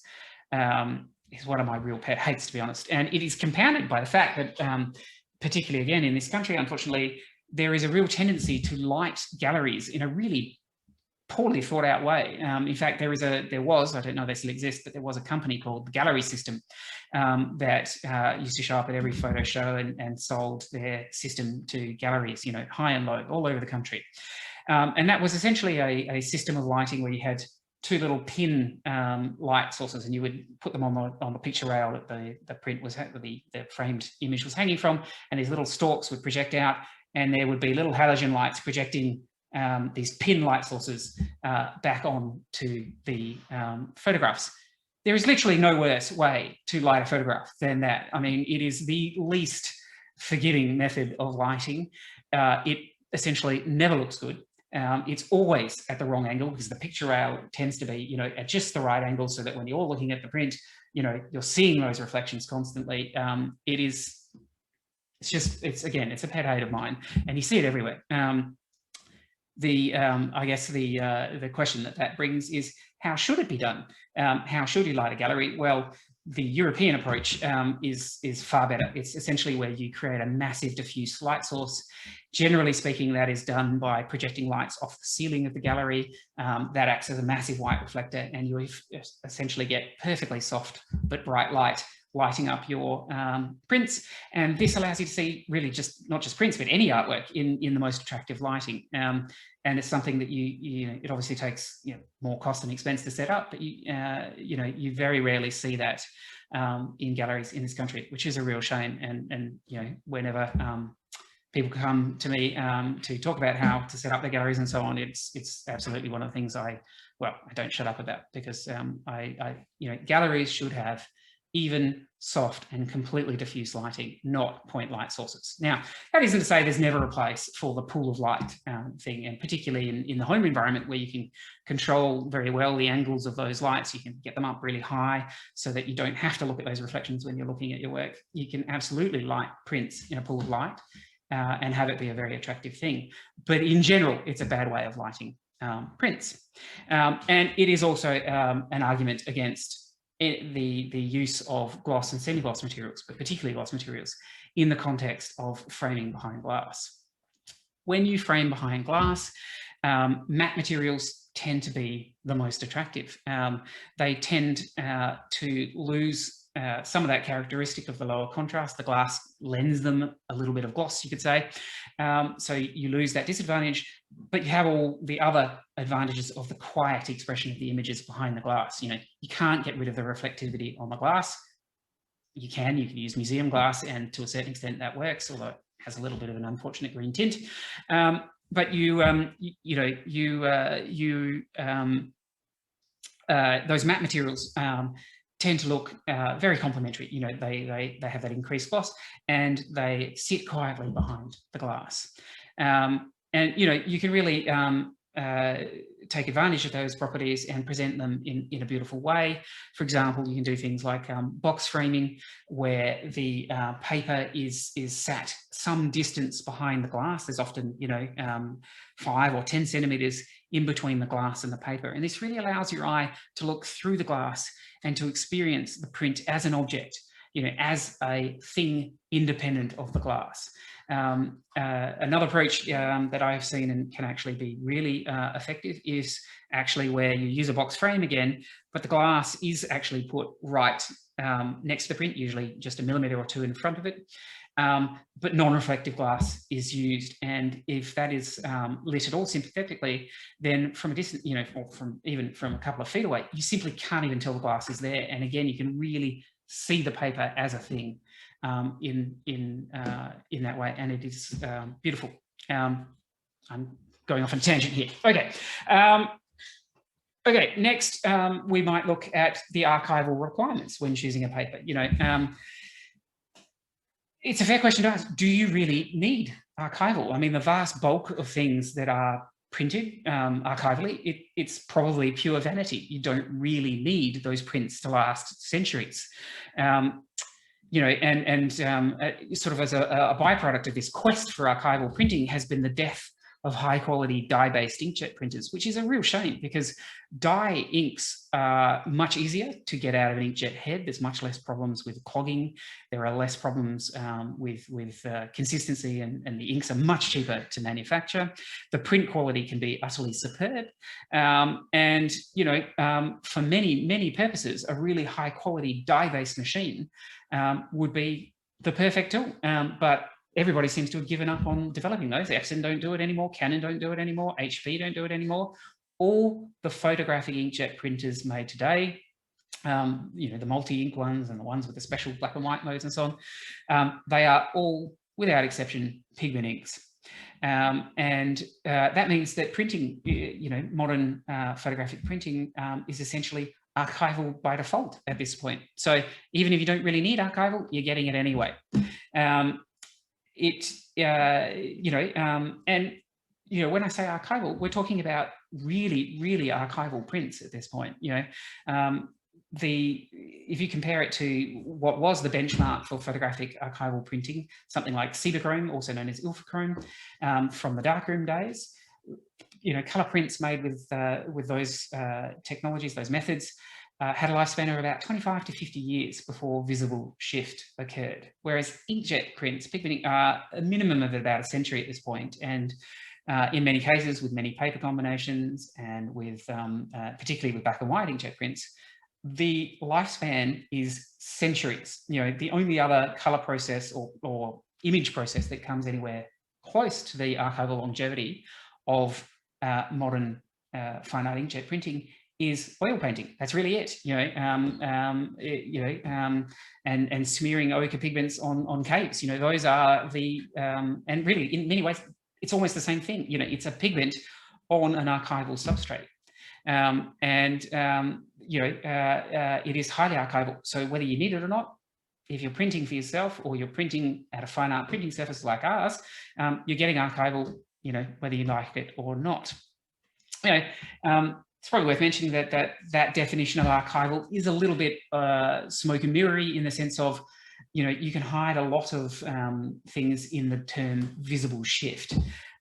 one of my real pet hates, to be honest. And it is compounded by the fact that, particularly again in this country, unfortunately, there is a real tendency to light galleries in a really poorly thought out way. In fact, there was, I don't know if they still exist, but there was a company called the Gallery System that used to show up at every photo show and sold their system to galleries, you know, high and low, all over the country. And that was essentially a system of lighting where you had two little pin light sources, and you would put them on the picture rail that the print was, the framed image was hanging from, and these little stalks would project out, and there would be little halogen lights projecting these pin light sources back on to the photographs. There is literally no worse way to light a photograph than that. I mean, it is the least forgiving method of lighting. It essentially never looks good. It's always at the wrong angle because the picture rail tends to be, you know, at just the right angle so that when you're looking at the print, you know, you're seeing those reflections constantly. It's again, it's a pet hate of mine, and you see it everywhere. I guess the question that brings is, how should it be done? How should you light a gallery? Well, The European approach is far better. It's essentially where you create a massive diffuse light source. Generally speaking, that is done by projecting lights off the ceiling of the gallery. That acts as a massive white reflector, and you essentially get perfectly soft but bright light lighting up your prints. And this allows you to see really just not just prints, but any artwork in the most attractive lighting. And it's something that it obviously takes more cost and expense to set up, but you very rarely see that in galleries in this country, which is a real shame. And whenever people come to me to talk about how to set up their galleries and so on, it's absolutely one of the things I don't shut up about, because galleries should have even, soft and completely diffuse lighting, not point light sources. Now, that isn't to say there's never a place for the pool of light thing, and particularly in the home environment where you can control very well the angles of those lights. You can get them up really high so that you don't have to look at those reflections when you're looking at your work. You can absolutely light prints in a pool of light and have it be a very attractive thing. But in general, it's a bad way of lighting prints. And it is also an argument against the use of gloss and semi-gloss materials, but particularly gloss materials, in the context of framing behind glass. When you frame behind glass, matte materials tend to be the most attractive. They tend to lose some of that characteristic of the lower contrast. The glass lends them a little bit of gloss, you could say. So you lose that disadvantage, but you have all the other advantages of the quiet expression of the images behind the glass. You can't get rid of the reflectivity on the glass. You can use museum glass, and to a certain extent that works, although it has a little bit of an unfortunate green tint. But those matte materials tend to look very complementary. They have that increased gloss, and they sit quietly behind the glass. And you can really take advantage of those properties and present them in a beautiful way. For example, you can do things like box framing, where the paper is sat some distance behind the glass. There's often 5 or 10 centimeters in between the glass and the paper, and this really allows your eye to look through the glass and to experience the print as an object, as a thing independent of the glass. Another approach that I've seen and can actually be really effective is actually where you use a box frame again, but the glass is actually put right next to the print, usually just a millimeter or 2 in front of it. But non-reflective glass is used, and if that is lit at all sympathetically, then from a distance, or even from a couple of feet away, you simply can't even tell the glass is there. And again, you can really see the paper as a thing in that way, and it is beautiful. I'm going off on a tangent here. Okay. Okay. Next, we might look at the archival requirements when choosing a paper. It's a fair question to ask. Do you really need archival? I mean, the vast bulk of things that are printed archivally, it's probably pure vanity. You don't really need those prints to last centuries. Sort of as a byproduct of this quest for archival printing has been the death of high quality dye-based inkjet printers, which is a real shame, because dye inks are much easier to get out of an inkjet head. There's much less problems with clogging. There are less problems with consistency, and the inks are much cheaper to manufacture. The print quality can be utterly superb. For many purposes, a really high quality dye-based machine would be the perfect tool. But everybody seems to have given up on developing those. Epson don't do it anymore. Canon don't do it anymore. HP don't do it anymore. All the photographic inkjet printers made today, the multi-ink ones and the ones with the special black and white modes and so on, they are all, without exception, pigment inks. That means that printing, modern photographic printing is essentially archival by default at this point. So even if you don't really need archival, you're getting it anyway. When I say archival, we're talking about really, really archival prints at this point. If you compare it to what was the benchmark for photographic archival printing, something like Cedar also known as Ilford from the darkroom days, color prints made with those technologies, those methods, had a lifespan of about 25 to 50 years before visible shift occurred, whereas inkjet prints, pigmenting, are a minimum of about a century at this point, and in many cases with many paper combinations and with particularly with black and white inkjet prints, the lifespan is centuries. You know, the only other color process or image process that comes anywhere close to the archival longevity of modern fine art inkjet printing is oil painting. That's really it. You know, and smearing ochre pigments on capes. You know, those are the and really in many ways it's almost the same thing. You know, it's a pigment on an archival substrate. You know, it is highly archival. So whether you need it or not, if you're printing for yourself or you're printing at a fine art printing surface like ours, you're getting archival, you know, whether you like it or not. You know, it's probably worth mentioning that definition of archival is a little bit smoke and mirrory, in the sense of, you know, you can hide a lot of things in the term visible shift.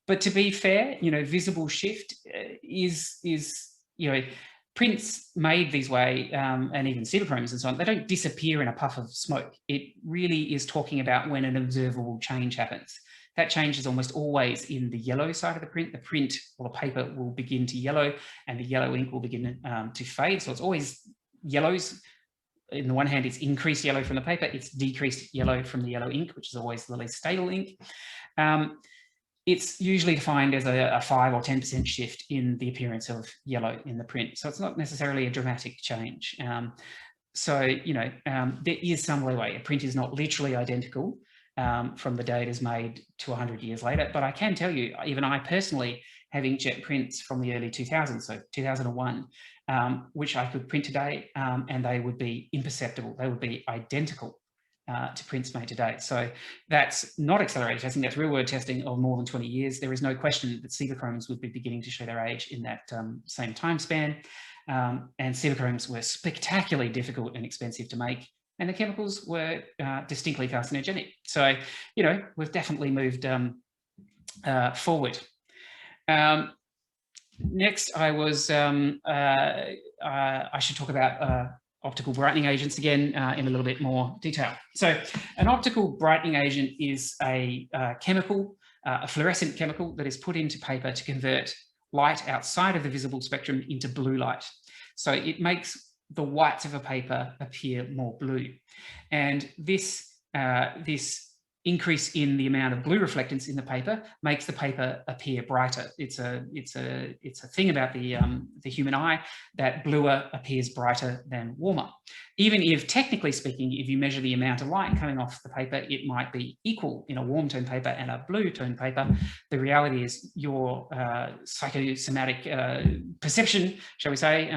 But to be fair, you know, visible shift is you know, prints made these way, and even pseudochromes and so on, they don't disappear in a puff of smoke. It really is talking about when an observable change happens. That change is almost always in the yellow side of the print. The print or the paper will begin to yellow, and the yellow ink will begin to fade. So it's always yellows. On the one hand, it's increased yellow from the paper, it's decreased yellow from the yellow ink, which is always the least stable ink. It's usually defined as a 5 or 10% shift in the appearance of yellow in the print. So it's not necessarily a dramatic change. So, you know, there is some leeway. A print is not literally identical from the day it is made to 100 years later. But I can tell you, even I personally have inkjet prints from the early 2000s, so 2001, which I could print today, and they would be imperceptible. They would be identical to prints made today. So that's not accelerated testing, that's real world testing of more than 20 years. There is no question that pseudochromes would be beginning to show their age in that same time span. And pseudochromes were spectacularly difficult and expensive to make, and the chemicals were distinctly carcinogenic. So, you know, we've definitely moved forward. Next, I should talk about optical brightening agents again in a little bit more detail. So an optical brightening agent is a chemical, a fluorescent chemical that is put into paper to convert light outside of the visible spectrum into blue light. So it makes the whites of a paper appear more blue. And this increase in the amount of blue reflectance in the paper makes the paper appear brighter. It's a thing about the human eye that bluer appears brighter than warmer. Even if, technically speaking, if you measure the amount of light coming off the paper, it might be equal in a warm tone paper and a blue tone paper. The reality is your psychosomatic perception, shall we say,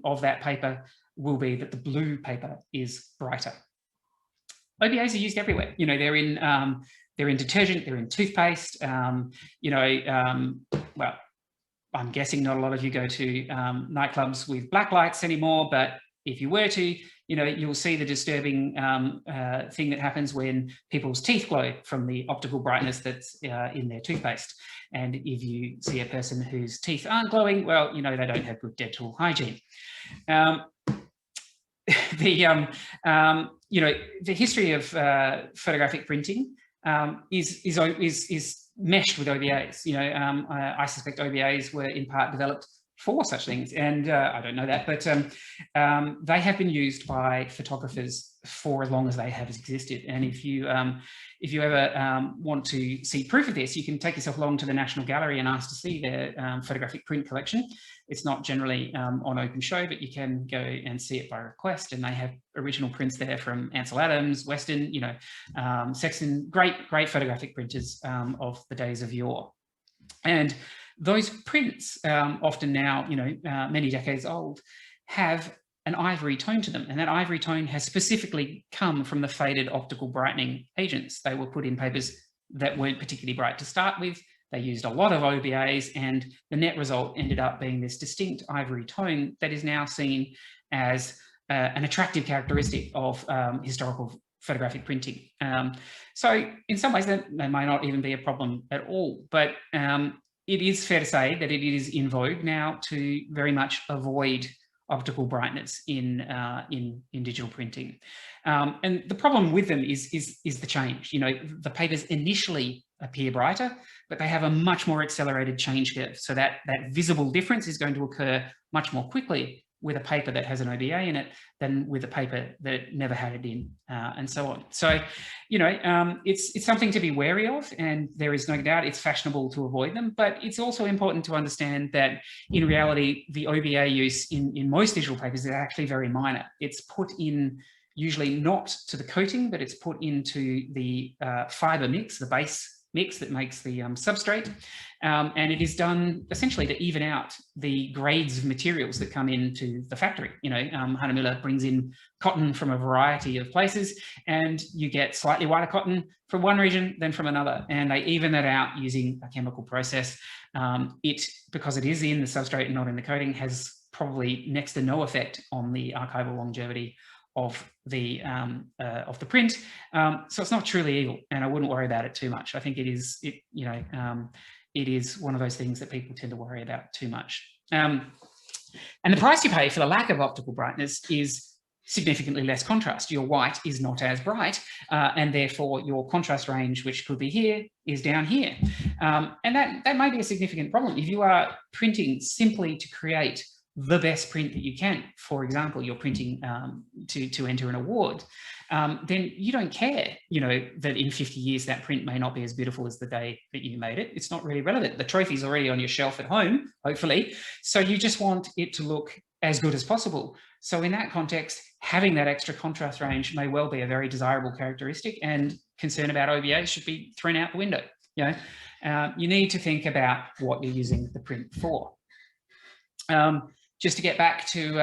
of that paper will be that the blue paper is brighter. OBAs are used everywhere. You know, they're in detergent, they're in toothpaste. You know, well, I'm guessing not a lot of you go to nightclubs with black lights anymore, but if you were to, you know, you'll see the disturbing thing that happens when people's teeth glow from the optical brightness that's in their toothpaste. And if you see a person whose teeth aren't glowing, well, you know, they don't have good dental hygiene. You know, the history of photographic printing is meshed with OBAs. You know, I suspect OBAs were in part developed for such things, and I don't know that, but they have been used by photographers for as long as they have existed. And if you ever want to see proof of this, you can take yourself along to the National Gallery and ask to see their photographic print collection. It's not generally on open show, but you can go and see it by request. And they have original prints there from Ansel Adams, Weston, you know, Sexton, great photographic printers of the days of yore. And those prints, often now, you know, many decades old, have an ivory tone to them. And that ivory tone has specifically come from the faded optical brightening agents. They were put in papers that weren't particularly bright to start with. They used a lot of OBAs, and the net result ended up being this distinct ivory tone that is now seen as an attractive characteristic of historical photographic printing. So in some ways that may not even be a problem at all, but it is fair to say that it is in vogue now to very much avoid optical brightness in digital printing. And the problem with them is the change. You know, the papers initially appear brighter, but they have a much more accelerated change curve. So that visible difference is going to occur much more quickly with a paper that has an OBA in it than with a paper that never had it in, and so on. So, you know, it's something to be wary of, and there is no doubt it's fashionable to avoid them, but it's also important to understand that in reality, the OBA use in most digital papers is actually very minor. It's put in usually not to the coating, but it's put into the fiber mix, the base mix that makes the substrate, and it is done essentially to even out the grades of materials that come into the factory. You know, Hahnemühle brings in cotton from a variety of places, and you get slightly whiter cotton from one region than from another, and they even that out using a chemical process. Because it is in the substrate and not in the coating, has probably next to no effect on the archival longevity of the print, so it's not truly evil, and I wouldn't worry about it too much. I think it is one of those things that people tend to worry about too much. And the price you pay for the lack of optical brightness is significantly less contrast. Your white is not as bright, and therefore your contrast range, which could be here, is down here, and that may be a significant problem if you are printing simply to create the best print that you can. For example, you're printing to enter an award, then you don't care, you know, that in 50 years that print may not be as beautiful as the day that you made it. It's not really relevant. The trophy's already on your shelf at home, hopefully, so you just want it to look as good as possible. So in that context, having that extra contrast range may well be a very desirable characteristic, and concern about OBA should be thrown out the window. You know, you need to think about what you're using the print for. Just to get back to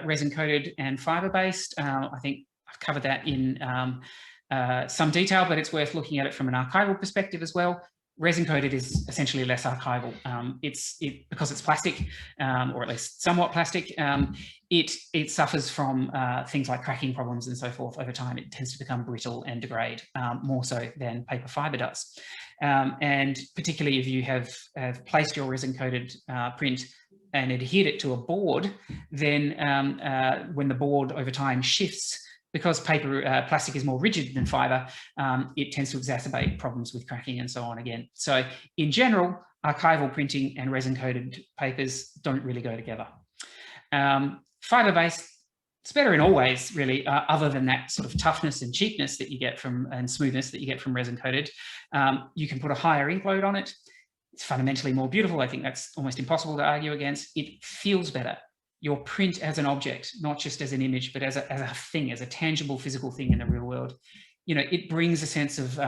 resin-coated and fibre-based, I think I've covered that in some detail, but it's worth looking at it from an archival perspective as well. Resin-coated is essentially less archival. Because it's plastic, or at least somewhat plastic, it suffers from things like cracking problems and so forth over time. It tends to become brittle and degrade more so than paper fibre does. And particularly if you have placed your resin-coated print and adhered it to a board, then when the board over time shifts, because plastic is more rigid than fibre, it tends to exacerbate problems with cracking and so on again. So in general, archival printing and resin-coated papers don't really go together. Fibre-based, it's better in all ways, really, other than that sort of toughness and cheapness that you get from, and smoothness that you get from resin-coated. You can put a higher ink load on it. It's fundamentally more beautiful. I think that's almost impossible to argue against. It feels better. Your print as an object, not just as an image, but as a thing, as a tangible physical thing in the real world. You know, it brings a sense of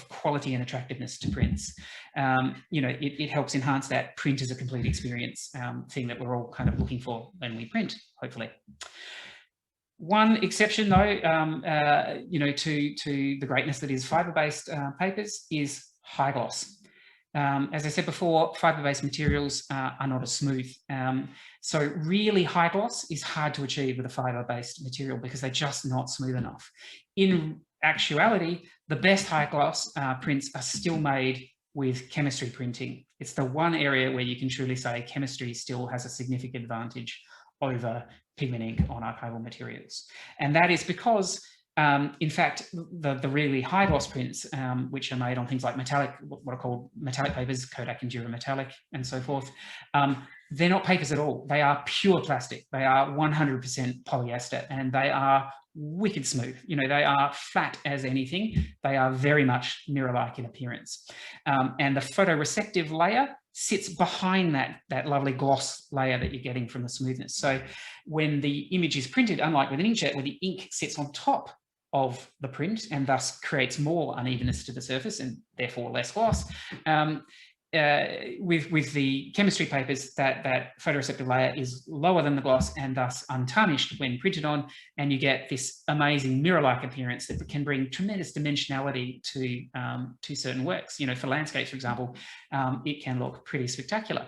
quality and attractiveness to prints. You know, it helps enhance that print as a complete experience thing that we're all kind of looking for when we print, hopefully. One exception, though, you know, to the greatness that is fibre-based papers is high gloss. As I said before, fibre-based materials are not as smooth. So really high gloss is hard to achieve with a fibre-based material because they're just not smooth enough. In actuality, the best high gloss prints are still made with chemistry printing. It's the one area where you can truly say chemistry still has a significant advantage over pigment ink on archival materials. And that is because in fact, the really high gloss prints, which are made on things like metallic, what are called metallic papers, Kodak and Dura metallic and so forth, they're not papers at all. They are pure plastic. They are 100% polyester, and they are wicked smooth. You know, they are flat as anything. They are very much mirror-like in appearance. And the photoreceptive layer sits behind that lovely gloss layer that you're getting from the smoothness. So when the image is printed, unlike with an inkjet where the ink sits on top of the print and thus creates more unevenness to the surface and therefore less gloss, with the chemistry papers, that photoreceptive layer is lower than the gloss and thus untarnished when printed on, and you get this amazing mirror-like appearance that can bring tremendous dimensionality to certain works. You know, for landscapes, for example, it can look pretty spectacular.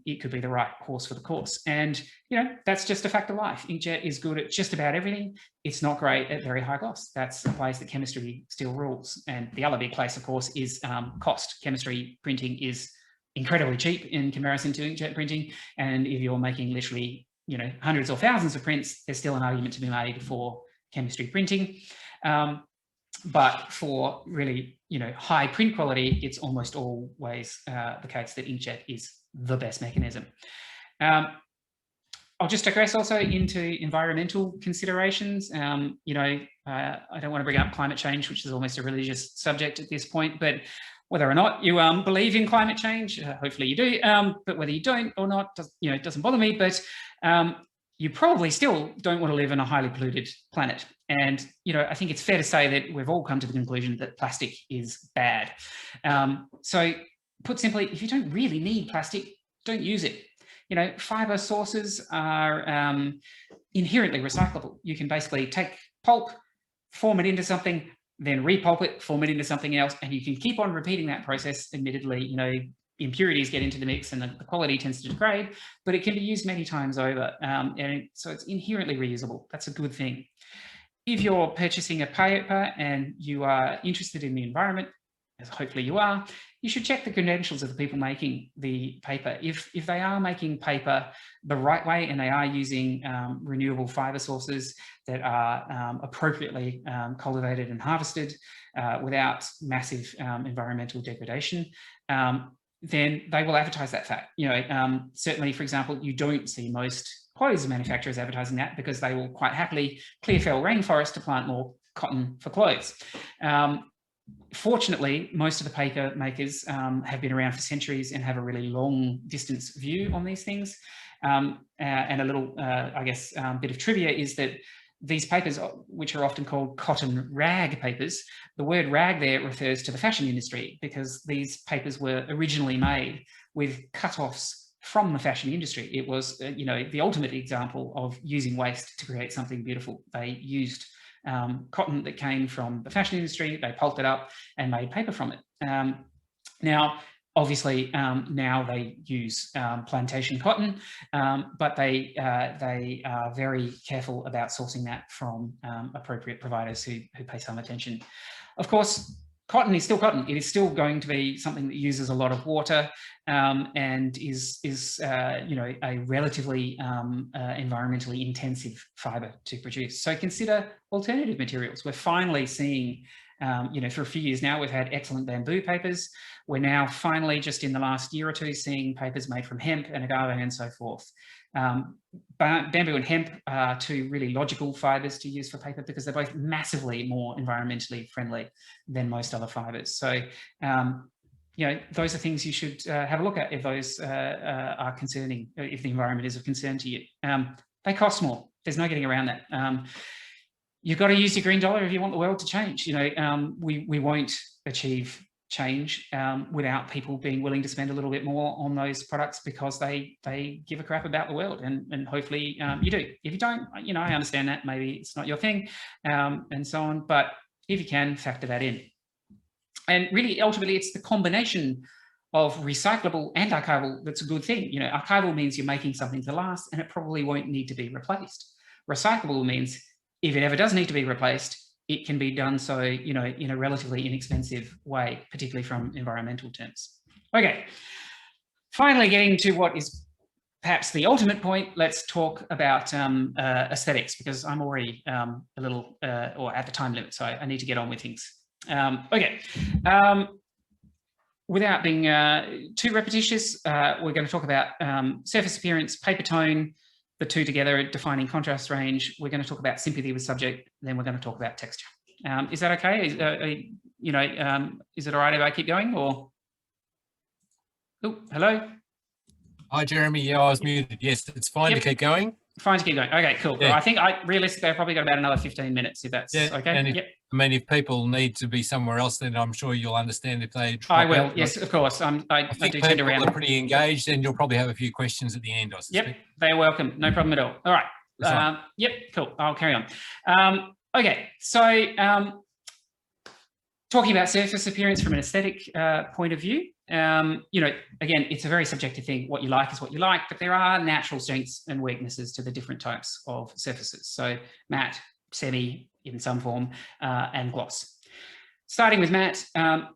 It could be the right horse for the course, and you know, that's just a fact of life. Inkjet is good at just about everything. It's not great at very high gloss. That's a place that chemistry still rules. And the other big place, of course, is cost. Chemistry printing is incredibly cheap in comparison to inkjet printing. And if you're making literally you know, hundreds or thousands of prints, there's still an argument to be made for chemistry printing. But for really, you know, high print quality, it's almost always the case that inkjet is the best mechanism. I'll just digress also into environmental considerations. You know, I don't want to bring up climate change, which is almost a religious subject at this point, but whether or not you believe in climate change, hopefully you do, but whether you don't or not, you know, it doesn't bother me, but you probably still don't want to live on a highly polluted planet. And, you know, I think it's fair to say that we've all come to the conclusion that plastic is bad. So put simply, if you don't really need plastic, don't use it. You know, fiber sources are inherently recyclable. You can basically take pulp, form it into something, then repulp it, form it into something else, and you can keep on repeating that process. Admittedly, you know, impurities get into the mix and the quality tends to degrade, but it can be used many times over. And so it's inherently reusable. That's a good thing. If you're purchasing a paper and you are interested in the environment, as hopefully you are, you should check the credentials of the people making the paper. If they are making paper the right way and they are using renewable fiber sources that are appropriately cultivated and harvested without massive environmental degradation, then they will advertise that fact. You know, certainly, for example, you don't see most clothes manufacturers advertising that because they will quite happily clear fell rainforest to plant more cotton for clothes. Fortunately, most of the paper makers have been around for centuries and have a really long distance view on these things. And a little, I guess, bit of trivia is that these papers, which are often called cotton rag papers, the word rag there refers to the fashion industry because these papers were originally made with cut-offs from the fashion industry. It was, you know, the ultimate example of using waste to create something beautiful. They used cotton that came from the fashion industry, they pulped it up and made paper from it. Now, obviously, now they use plantation cotton, but they are very careful about sourcing that from appropriate providers who pay some attention. Of course, cotton is still cotton. It is still going to be something that uses a lot of water and is you know, a relatively environmentally intensive fibre to produce. So consider alternative materials. We're finally seeing, you know, for a few years now, we've had excellent bamboo papers. We're now finally, just in the last year or two, seeing papers made from hemp and agave and so forth. Bamboo and hemp are two really logical fibres to use for paper because they're both massively more environmentally friendly than most other fibres. So, you know, those are things you should have a look at if those are concerning, if the environment is of concern to you. They cost more. There's no getting around that. You've got to use your green dollar if you want the world to change. You know, we won't achieve change without people being willing to spend a little bit more on those products because they give a crap about the world, and hopefully you do. If you don't, you know, I understand that maybe it's not your thing and so on, but if you can, factor that in. And really, ultimately, it's the combination of recyclable and archival that's a good thing. You know, archival means you're making something to last and it probably won't need to be replaced. Recyclable means if it ever does need to be replaced, it can be done so, you know, in a relatively inexpensive way, particularly from environmental terms. Okay, finally getting to what is perhaps the ultimate point, let's talk about aesthetics, because I'm already a little, or at the time limit, so I need to get on with things. Okay, without being too repetitious, we're going to talk about surface appearance, paper tone, the two together, defining contrast range. We're going to talk about sympathy with subject, then we're going to talk about texture. Is that okay? You know, is it all right if I keep going, or? Oh, hello? Hi, Jeremy. Yeah, I was muted. Yes, it's fine to keep going. Fine to keep going. Okay, cool. Yeah. Well, I think realistically, I've probably got about another 15 minutes, if that's okay. And if, I mean, if people need to be somewhere else, then I'm sure you'll understand if they drop I will, out. yes, of course. I think do tend to people are pretty engaged, and you'll probably have a few questions at the end, I suspect. Yep, they're welcome. No problem at all. All right. Yep, cool. I'll carry on. Okay, so talking about surface appearance from an aesthetic point of view, you know, again, it's a very subjective thing. What you like is what you like, but there are natural strengths and weaknesses to the different types of surfaces. So matte, semi in some form, and gloss. Starting with matte,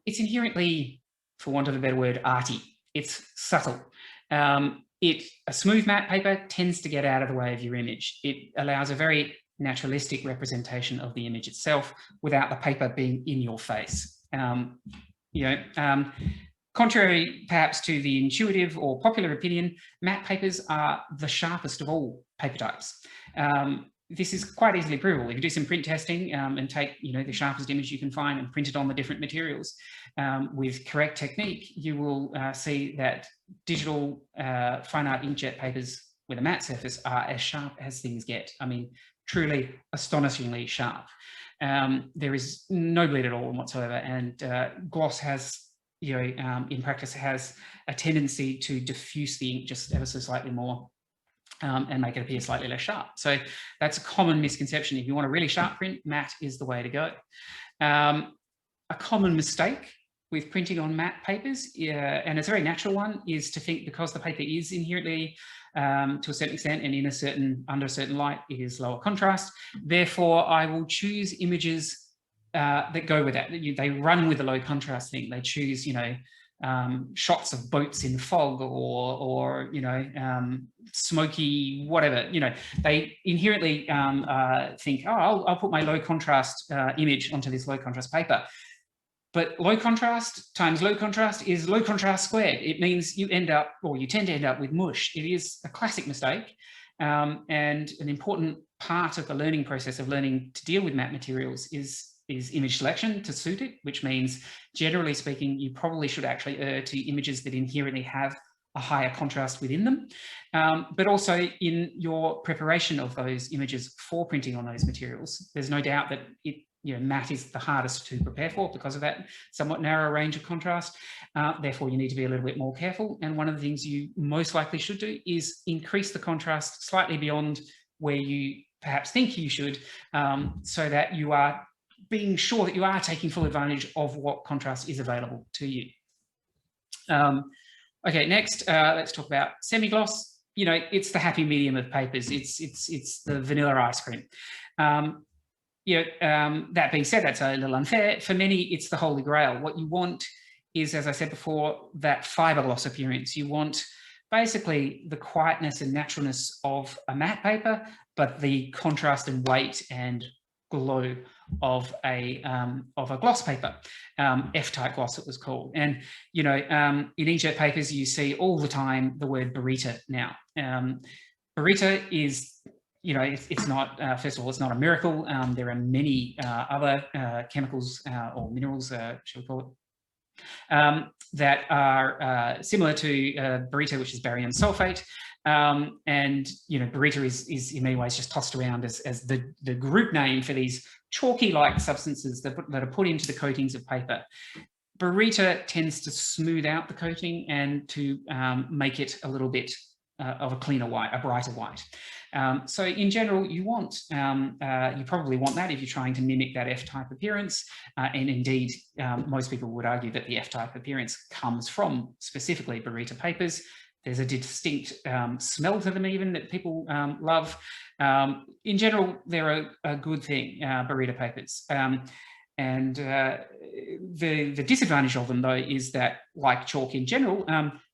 it's inherently, for want of a better word, arty. It's subtle. A smooth matte paper tends to get out of the way of your image. It allows a very naturalistic representation of the image itself without the paper being in your face. Contrary perhaps to the intuitive or popular opinion, matte papers are the sharpest of all paper types. This is quite easily provable. If you do some print testing and take the sharpest image you can find and print it on the different materials with correct technique, you will see that digital fine art inkjet papers with a matte surface are as sharp as things get. I mean, truly astonishingly sharp. There is no bleed at all whatsoever, and gloss has, in practice, has a tendency to diffuse the ink just ever so slightly more and make it appear slightly less sharp. So that's a common misconception. If you want a really sharp print, matte is the way to go. A common mistake with printing on matte papers, and it's a very natural one, is to think because the paper is inherently to a certain extent and under a certain light, it is lower contrast. Therefore, I will choose images that go with that. They run with the low contrast thing. They choose, shots of boats in fog or smoky whatever. They inherently think, oh, I'll put my low contrast image onto this low contrast paper. But low contrast times low contrast is low contrast squared. It means you tend to end up with mush. It is a classic mistake and an important part of the learning process of learning to deal with matte materials is image selection to suit it, which means, generally speaking, you probably should actually err to images that inherently have a higher contrast within them, but also in your preparation of those images for printing on those materials. There's no doubt that matte is the hardest to prepare for because of that somewhat narrow range of contrast. Therefore, you need to be a little bit more careful. And one of the things you most likely should do is increase the contrast slightly beyond where you perhaps think you should, so that you are being sure that you are taking full advantage of what contrast is available to you. Okay, next, let's talk about semi-gloss. It's the happy medium of papers. It's the vanilla ice cream. That being said, that's a little unfair. For many, it's the holy grail. What you want is, as I said before, that fiber gloss appearance. You want basically the quietness and naturalness of a matte paper, but the contrast and weight and glow of a gloss paper, F-type gloss it was called. And in inkjet papers you see all the time the word burrito now. Burrito is, it's not, first of all, it's not a miracle. There are many other chemicals or minerals, shall we call it, that are similar to burrito, which is barium sulfate. And burrito is in many ways just tossed around as the group name for these chalky-like substances that are put into the coatings of paper. Burrito tends to smooth out the coating and to make it a little bit of a cleaner white, a brighter white. So in general, you probably want that if you're trying to mimic that F-type appearance. And indeed, most people would argue that the F-type appearance comes from specifically burrito papers. There's a distinct smell to them even that people love. In general, they're a good thing, burrito papers. And the disadvantage of them, though, is that, like chalk in general,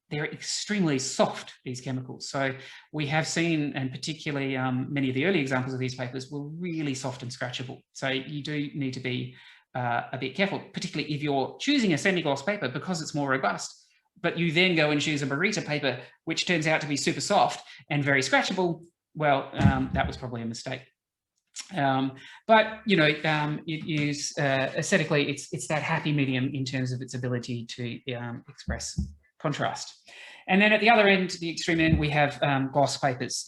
they're extremely soft, these chemicals. So we have seen, and particularly many of the early examples of these papers were really soft and scratchable. So you do need to be a bit careful, particularly if you're choosing a semi-gloss paper because it's more robust, but you then go and choose a burrito paper, which turns out to be super soft and very scratchable. Well, that was probably a mistake. But it is aesthetically, it's that happy medium in terms of its ability to express contrast. And then at the other end, the extreme end, we have gloss papers.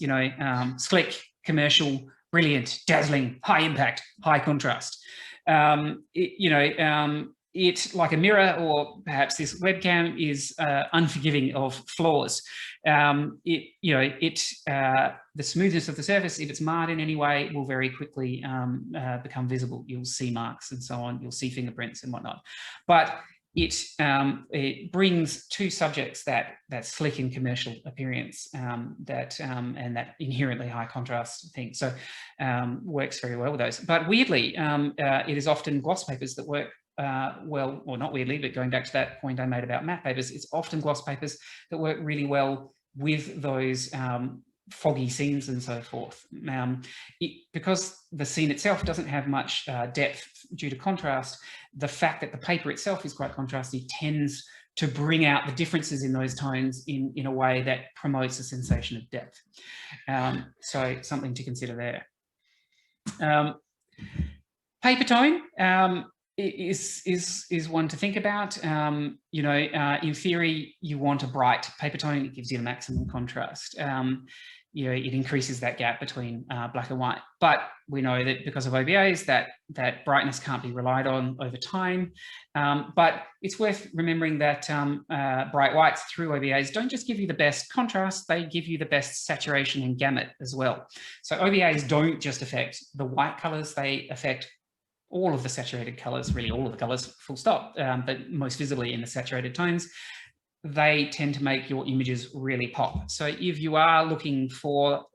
Slick, commercial, brilliant, dazzling, high impact, high contrast. It, like a mirror or perhaps this webcam, is unforgiving of flaws. The smoothness of the surface, if it's marred in any way, will very quickly become visible. You'll see marks and so on. You'll see fingerprints and whatnot. But it brings to subjects that slick and commercial appearance and that inherently high contrast thing. So works very well with those. But weirdly, it is often gloss papers that work well, or not weirdly, but going back to that point I made about matte papers, it's often gloss papers that work really well with those foggy scenes and so forth. Because the scene itself doesn't have much depth due to contrast, the fact that the paper itself is quite contrasty tends to bring out the differences in those tones in a way that promotes a sensation of depth. So something to consider there. Paper tone is one to think about. You know, in theory, you want a bright paper tone. It gives you the maximum contrast. You know, it increases that gap between black and white. But we know that because of OBAs, that brightness can't be relied on over time. But it's worth remembering that bright whites through OBAs don't just give you the best contrast, they give you the best saturation and gamut as well. So OBAs don't just affect the white colors, they affect all of the saturated colors, really all of the colors, full stop, but most visibly in the saturated tones. They tend to make your images really pop. So if you are looking for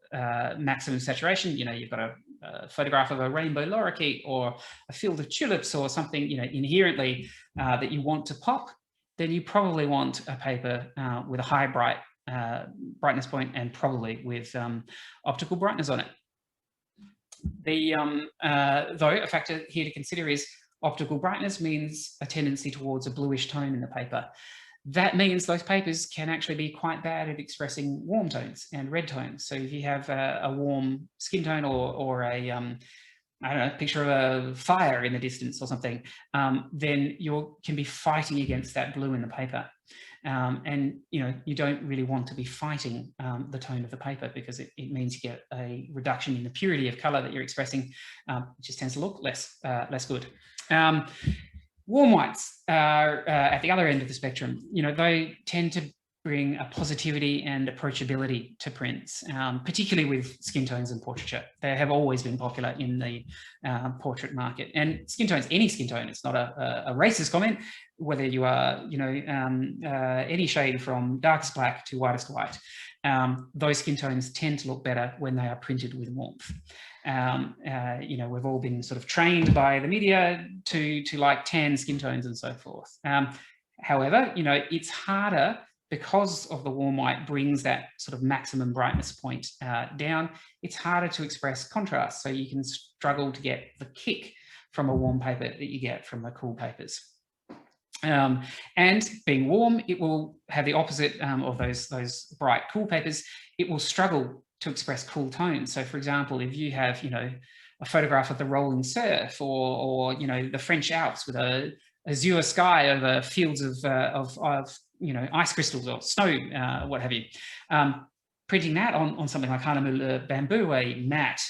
maximum saturation, you know, you've got a photograph of a rainbow lorikeet or a field of tulips or something, you know, inherently that you want to pop, then you probably want a paper with a high brightness point and probably with optical brightness on it. Though a factor here to consider is optical brightness means a tendency towards a bluish tone in the paper. That means those papers can actually be quite bad at expressing warm tones and red tones. So if you have a warm skin tone or a, I don't know, picture of a fire in the distance or something, then you can be fighting against that blue in the paper. And, you know, you don't really want to be fighting the tone of the paper because it means you get a reduction in the purity of color that you're expressing, which just tends to look less good. Warm whites are at the other end of the spectrum. You know, they tend to bring a positivity and approachability to prints, particularly with skin tones and portraiture. They have always been popular in the portrait market. And skin tones, any skin tone, it's not a racist comment, whether you are, you know, any shade from darkest black to whitest white. Those skin tones tend to look better when they are printed with warmth. You know, we've all been sort of trained by the media to like tan skin tones and so forth. However, you know, it's harder because of the warm white brings that sort of maximum brightness point down. It's harder to express contrast, so you can struggle to get the kick from a warm paper that you get from the cool papers. And being warm, it will have the opposite of those bright cool papers. It will struggle to express cool tones. So for example, if you have, you know, a photograph of the rolling surf or you know, the French Alps with a azure sky over fields of you know, ice crystals or snow, what have you, printing that on something like Hahnemühle bamboo, a matte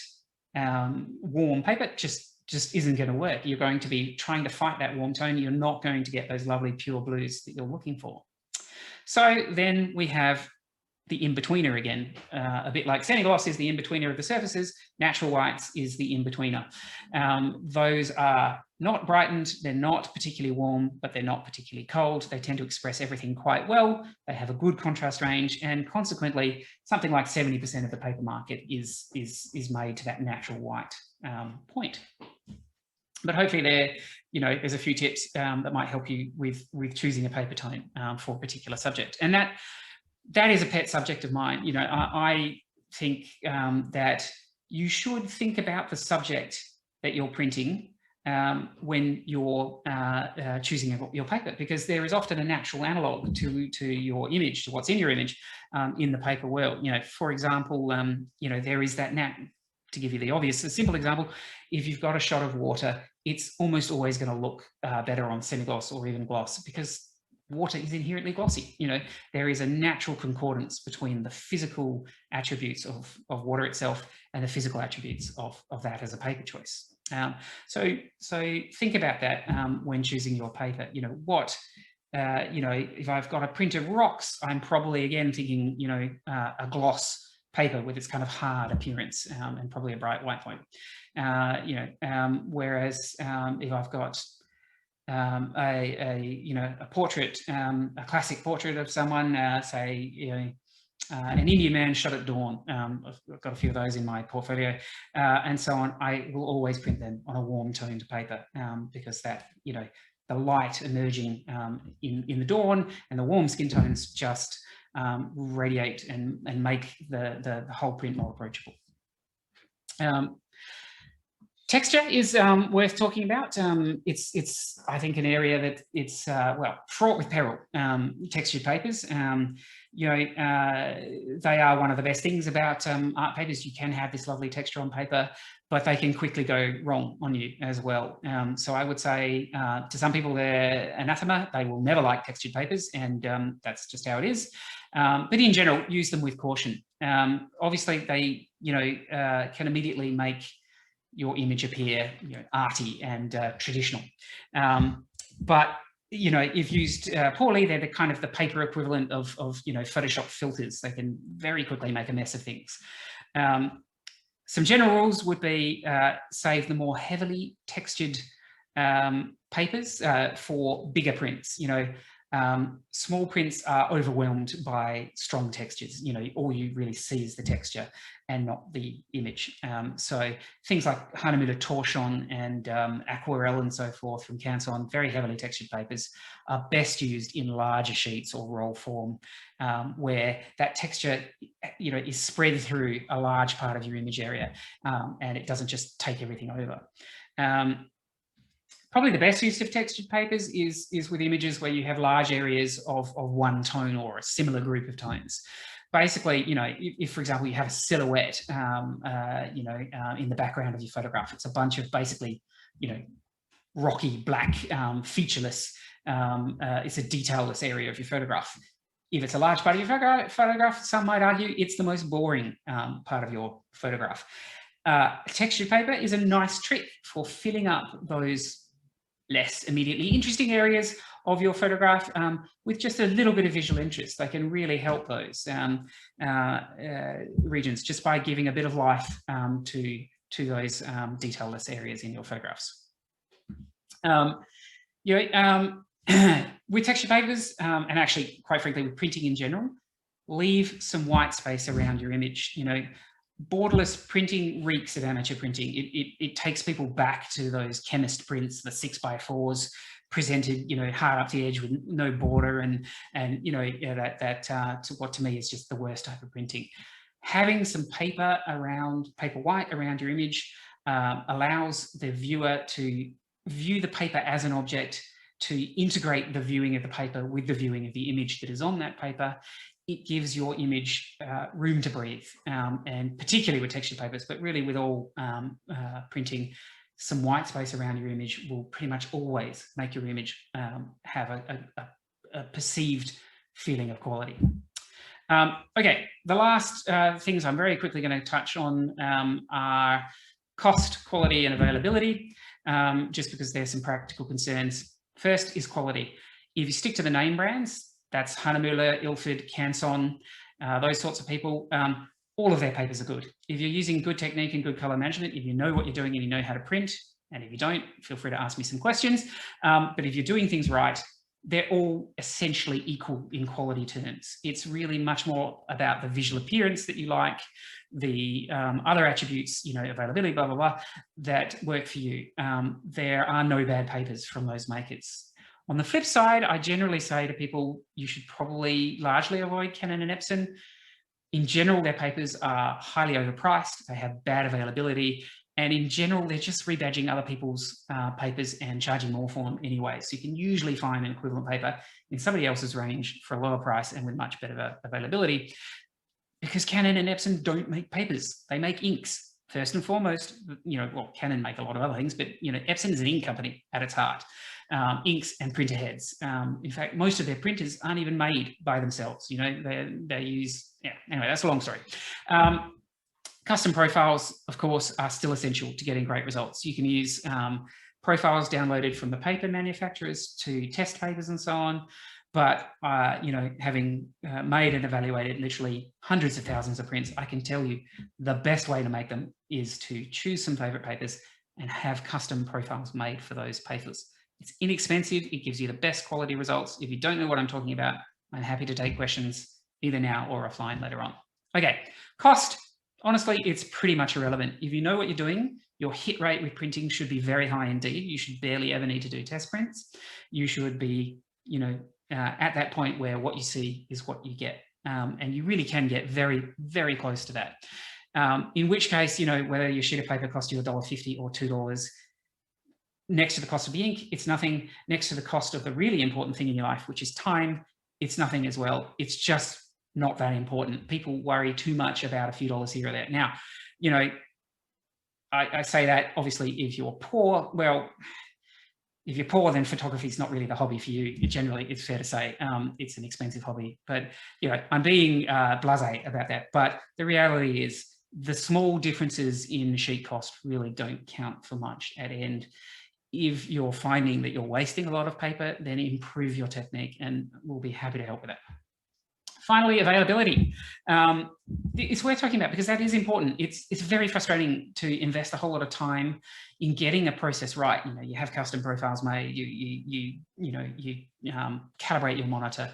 warm paper, just isn't going to work. You're going to be trying to fight that warm tone. You're not going to get those lovely pure blues that you're looking for. So then we have the in-betweener again, a bit like semi-gloss is the in-betweener of the surfaces, natural whites is the in-betweener. Those are not brightened, they're not particularly warm, but they're not particularly cold. They tend to express everything quite well. They have a good contrast range, and consequently, something like 70% of the paper market is made to that natural white point. But hopefully there's a few tips that might help you with choosing a paper tone for a particular subject. And that is a pet subject of mine. You know, I think that you should think about the subject that you're printing when you're choosing your paper, because there is often a natural analog to your image, to what's in your image in the paper world. You know, for example, you know, there is that to give you the obvious, a simple example, if you've got a shot of water, it's almost always going to look better on semi-gloss or even gloss, because water is inherently glossy. You know, there is a natural concordance between the physical attributes of water itself and the physical attributes of that as a paper choice. So think about that when choosing your paper. You know, you know, if I've got a print of rocks, I'm probably again thinking, you know, a gloss paper with its kind of hard appearance and probably a bright white point. You know, whereas if I've got a portrait, a classic portrait of someone, say, you know, an Indian man shot at dawn. I've got a few of those in my portfolio, and so on. I will always print them on a warm toned paper because that, you know, the light emerging in the dawn and the warm skin tones just radiate and make the whole print more approachable. Texture is worth talking about. It's I think an area that it's well, fraught with peril. Textured papers, you know, they are one of the best things about art papers. You can have this lovely texture on paper, but they can quickly go wrong on you as well. So I would say to some people they're anathema. They will never like textured papers, and that's just how it is. But in general, use them with caution. Obviously, they can immediately make your image appear, you know, arty and traditional. But you know, if used poorly, they're the kind of the paper equivalent of you know, Photoshop filters. They can very quickly make a mess of things. Some general rules would be save the more heavily textured papers for bigger prints. You know, small prints are overwhelmed by strong textures. You know, all you really see is the texture and not the image. So things like Hahnemühle torsion and aquarelle and so forth from Canson, very heavily textured papers, are best used in larger sheets or roll form, where that texture, you know, is spread through a large part of your image area, and it doesn't just take everything over. Probably the best use of textured papers is with images where you have large areas of one tone or a similar group of tones. Basically, you know, if for example, you have a silhouette, you know, in the background of your photograph, it's a bunch of basically, you know, rocky, black, featureless, it's a detailless area of your photograph. If it's a large part of your photograph, some might argue it's the most boring part of your photograph. Textured paper is a nice trick for filling up those less immediately interesting areas of your photograph with just a little bit of visual interest. They can really help those regions just by giving a bit of life to those detailless areas in your photographs. With texture papers, and actually, quite frankly, with printing in general, leave some white space around your image. You know, borderless printing reeks of amateur printing. It takes people back to those chemist prints, the 6x4s presented, you know, hard up the edge with no border, and you know, to what to me is just the worst type of printing. Having some paper white around your image allows the viewer to view the paper as an object, to integrate the viewing of the paper with the viewing of the image that is on that paper. It gives your image room to breathe, and particularly with textured papers, but really with all printing, some white space around your image will pretty much always make your image have a perceived feeling of quality. Okay, the last things I'm very quickly going to touch on are cost, quality, and availability, just because there's some practical concerns. First is quality. If you stick to the name brands, that's Hahnemühle, Ilford, Canson, those sorts of people, all of their papers are good. If you're using good technique and good color management, if you know what you're doing and you know how to print, and if you don't, feel free to ask me some questions. But if you're doing things right, they're all essentially equal in quality terms. It's really much more about the visual appearance that you like, the other attributes, you know, availability, blah, blah, blah, that work for you. There are no bad papers from those makers. On the flip side, I generally say to people, you should probably largely avoid Canon and Epson. In general, their papers are highly overpriced. They have bad availability. And in general, they're just rebadging other people's papers and charging more for them anyway. So you can usually find an equivalent paper in somebody else's range for a lower price and with much better availability, because Canon and Epson don't make papers. They make inks. First and foremost, you know, well, Canon make a lot of other things, but, you know, Epson is an ink company at its heart. Inks and printer heads. In fact, most of their printers aren't even made by themselves. You know, they use, yeah, anyway, that's a long story. Custom profiles, of course, are still essential to getting great results. You can use profiles downloaded from the paper manufacturers to test papers and so on. But, you know, having made and evaluated literally hundreds of thousands of prints, I can tell you the best way to make them is to choose some favorite papers and have custom profiles made for those papers. It's inexpensive. It gives you the best quality results. If you don't know what I'm talking about, I'm happy to take questions either now or offline later on. Okay, cost. Honestly, it's pretty much irrelevant. If you know what you're doing, your hit rate with printing should be very high indeed. You should barely ever need to do test prints. You should be, you know, at that point where what you see is what you get. And you really can get very, very close to that. In which case, you know, whether your sheet of paper cost you $1.50 or $2, next to the cost of the ink, it's nothing. Next to the cost of the really important thing in your life, which is time, it's nothing as well. It's just not that important. People worry too much about a few dollars here or there. Now, you know, I say that obviously if you're poor, well, if you're poor, then photography is not really the hobby for you. Generally, it's fair to say it's an expensive hobby. But, you know, I'm being blasé about that. But the reality is the small differences in sheet cost really don't count for much at end. If you're finding that you're wasting a lot of paper, then improve your technique, and we'll be happy to help with that. Finally, availability. It's worth talking about because that is important. It's very frustrating to invest a whole lot of time in getting a process right. You know, you have custom profiles made. You calibrate your monitor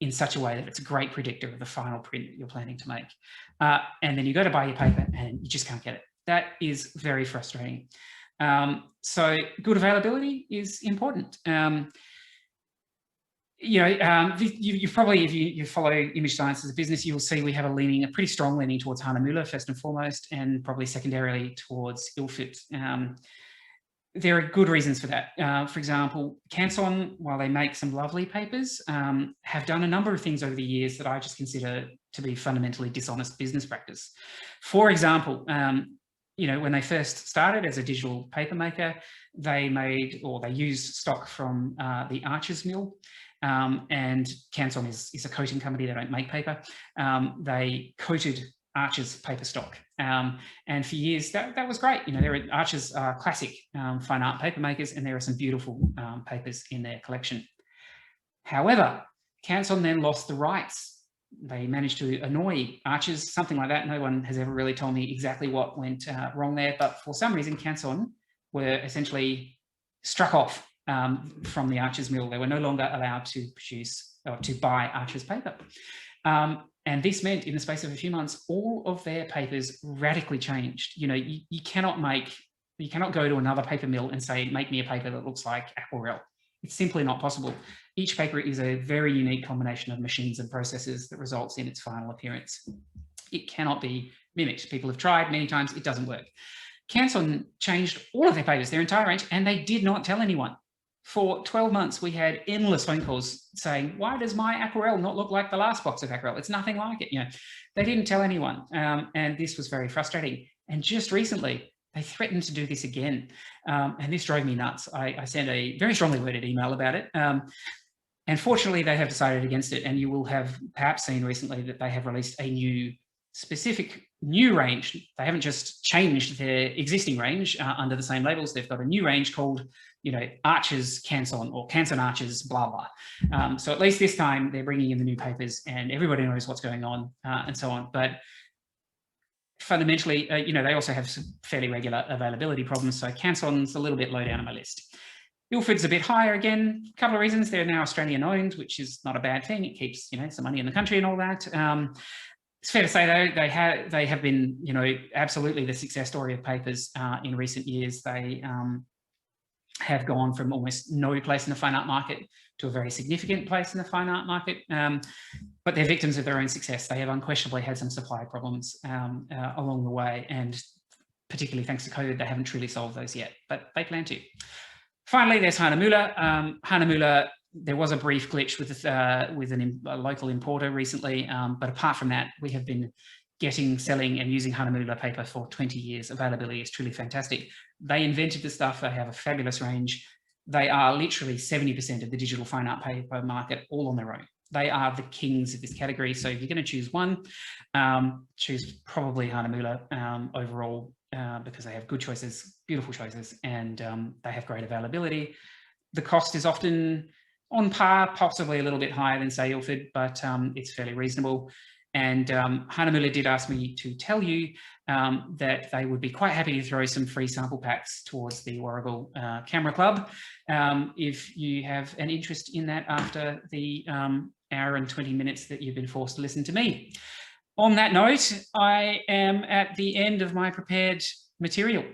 in such a way that it's a great predictor of the final print that you're planning to make. And then you go to buy your paper and you just can't get it. That is very frustrating. So good availability is important. You know, you probably, if you follow image science as a business, you'll see we have a pretty strong leaning towards Hahnemühle first and foremost, and probably secondarily towards Ilford. There are good reasons for that. For example, Canson, while they make some lovely papers, have done a number of things over the years that I just consider to be fundamentally dishonest business practice. For example, you know, when they first started as a digital paper maker, they used stock from the Arches mill. And Canson is a coating company. They don't make paper. They coated Arches paper stock. And for years, that was great. You know, Arches are classic fine art paper makers, and there are some beautiful papers in their collection. However, Canson then lost the rights. They managed to annoy Arches, something like that. No one has ever really told me exactly what went wrong there, but for some reason, Canson were essentially struck off from the Arches mill. They were no longer allowed to produce or to buy Arches paper. And this meant in the space of a few months, all of their papers radically changed. You know, you cannot go to another paper mill and say, make me a paper that looks like aquarelle. It's simply not possible. Each paper is a very unique combination of machines and processes that results in its final appearance. It cannot be mimicked. People have tried many times, it doesn't work. Canson changed all of their papers, their entire range, and they did not tell anyone. For 12 months, we had endless phone calls saying, why does my aquarelle not look like the last box of aquarelle? It's nothing like it. You know, they didn't tell anyone. And this was very frustrating. And just recently, they threatened to do this again. And this drove me nuts. I sent a very strongly worded email about it. And fortunately, they have decided against it. And you will have perhaps seen recently that they have released a specific new range. They haven't just changed their existing range under the same labels. They've got a new range called, you know, Arches Canson or Canson Arches blah blah. So at least this time they're bringing in the new papers and everybody knows what's going on and so on. But fundamentally, you know, they also have some fairly regular availability problems. So Canson's a little bit low down on my list. Ilford's a bit higher again. A couple of reasons. They're now Australian owned, which is not a bad thing. It keeps, you know, some money in the country and all that. It's fair to say though, they have been, you know, absolutely the success story of papers in recent years. They have gone from almost no place in the fine art market to a very significant place in the fine art market, but they're victims of their own success. They have unquestionably had some supply problems along the way, and particularly thanks to COVID, they haven't truly solved those yet, but they plan to. Finally, there's Hahnemühle. Hahnemühle, there was a brief glitch with a local importer recently, but apart from that, we have been selling and using Hahnemühle paper for 20 years. Availability is truly fantastic. They invented the stuff. They have a fabulous range. They are literally 70% of the digital fine art paper market all on their own. They are the kings of this category. So if you're going to choose one, choose probably Hahnemühle overall because they have good choices, beautiful choices, and they have great availability. The cost is often on par, possibly a little bit higher than say Ilford, but it's fairly reasonable. And Hahnemühle did ask me to tell you that they would be quite happy to throw some free sample packs towards the Warrigal Camera Club if you have an interest in that after the hour and 20 minutes that you've been forced to listen to me. On that note, I am at the end of my prepared material.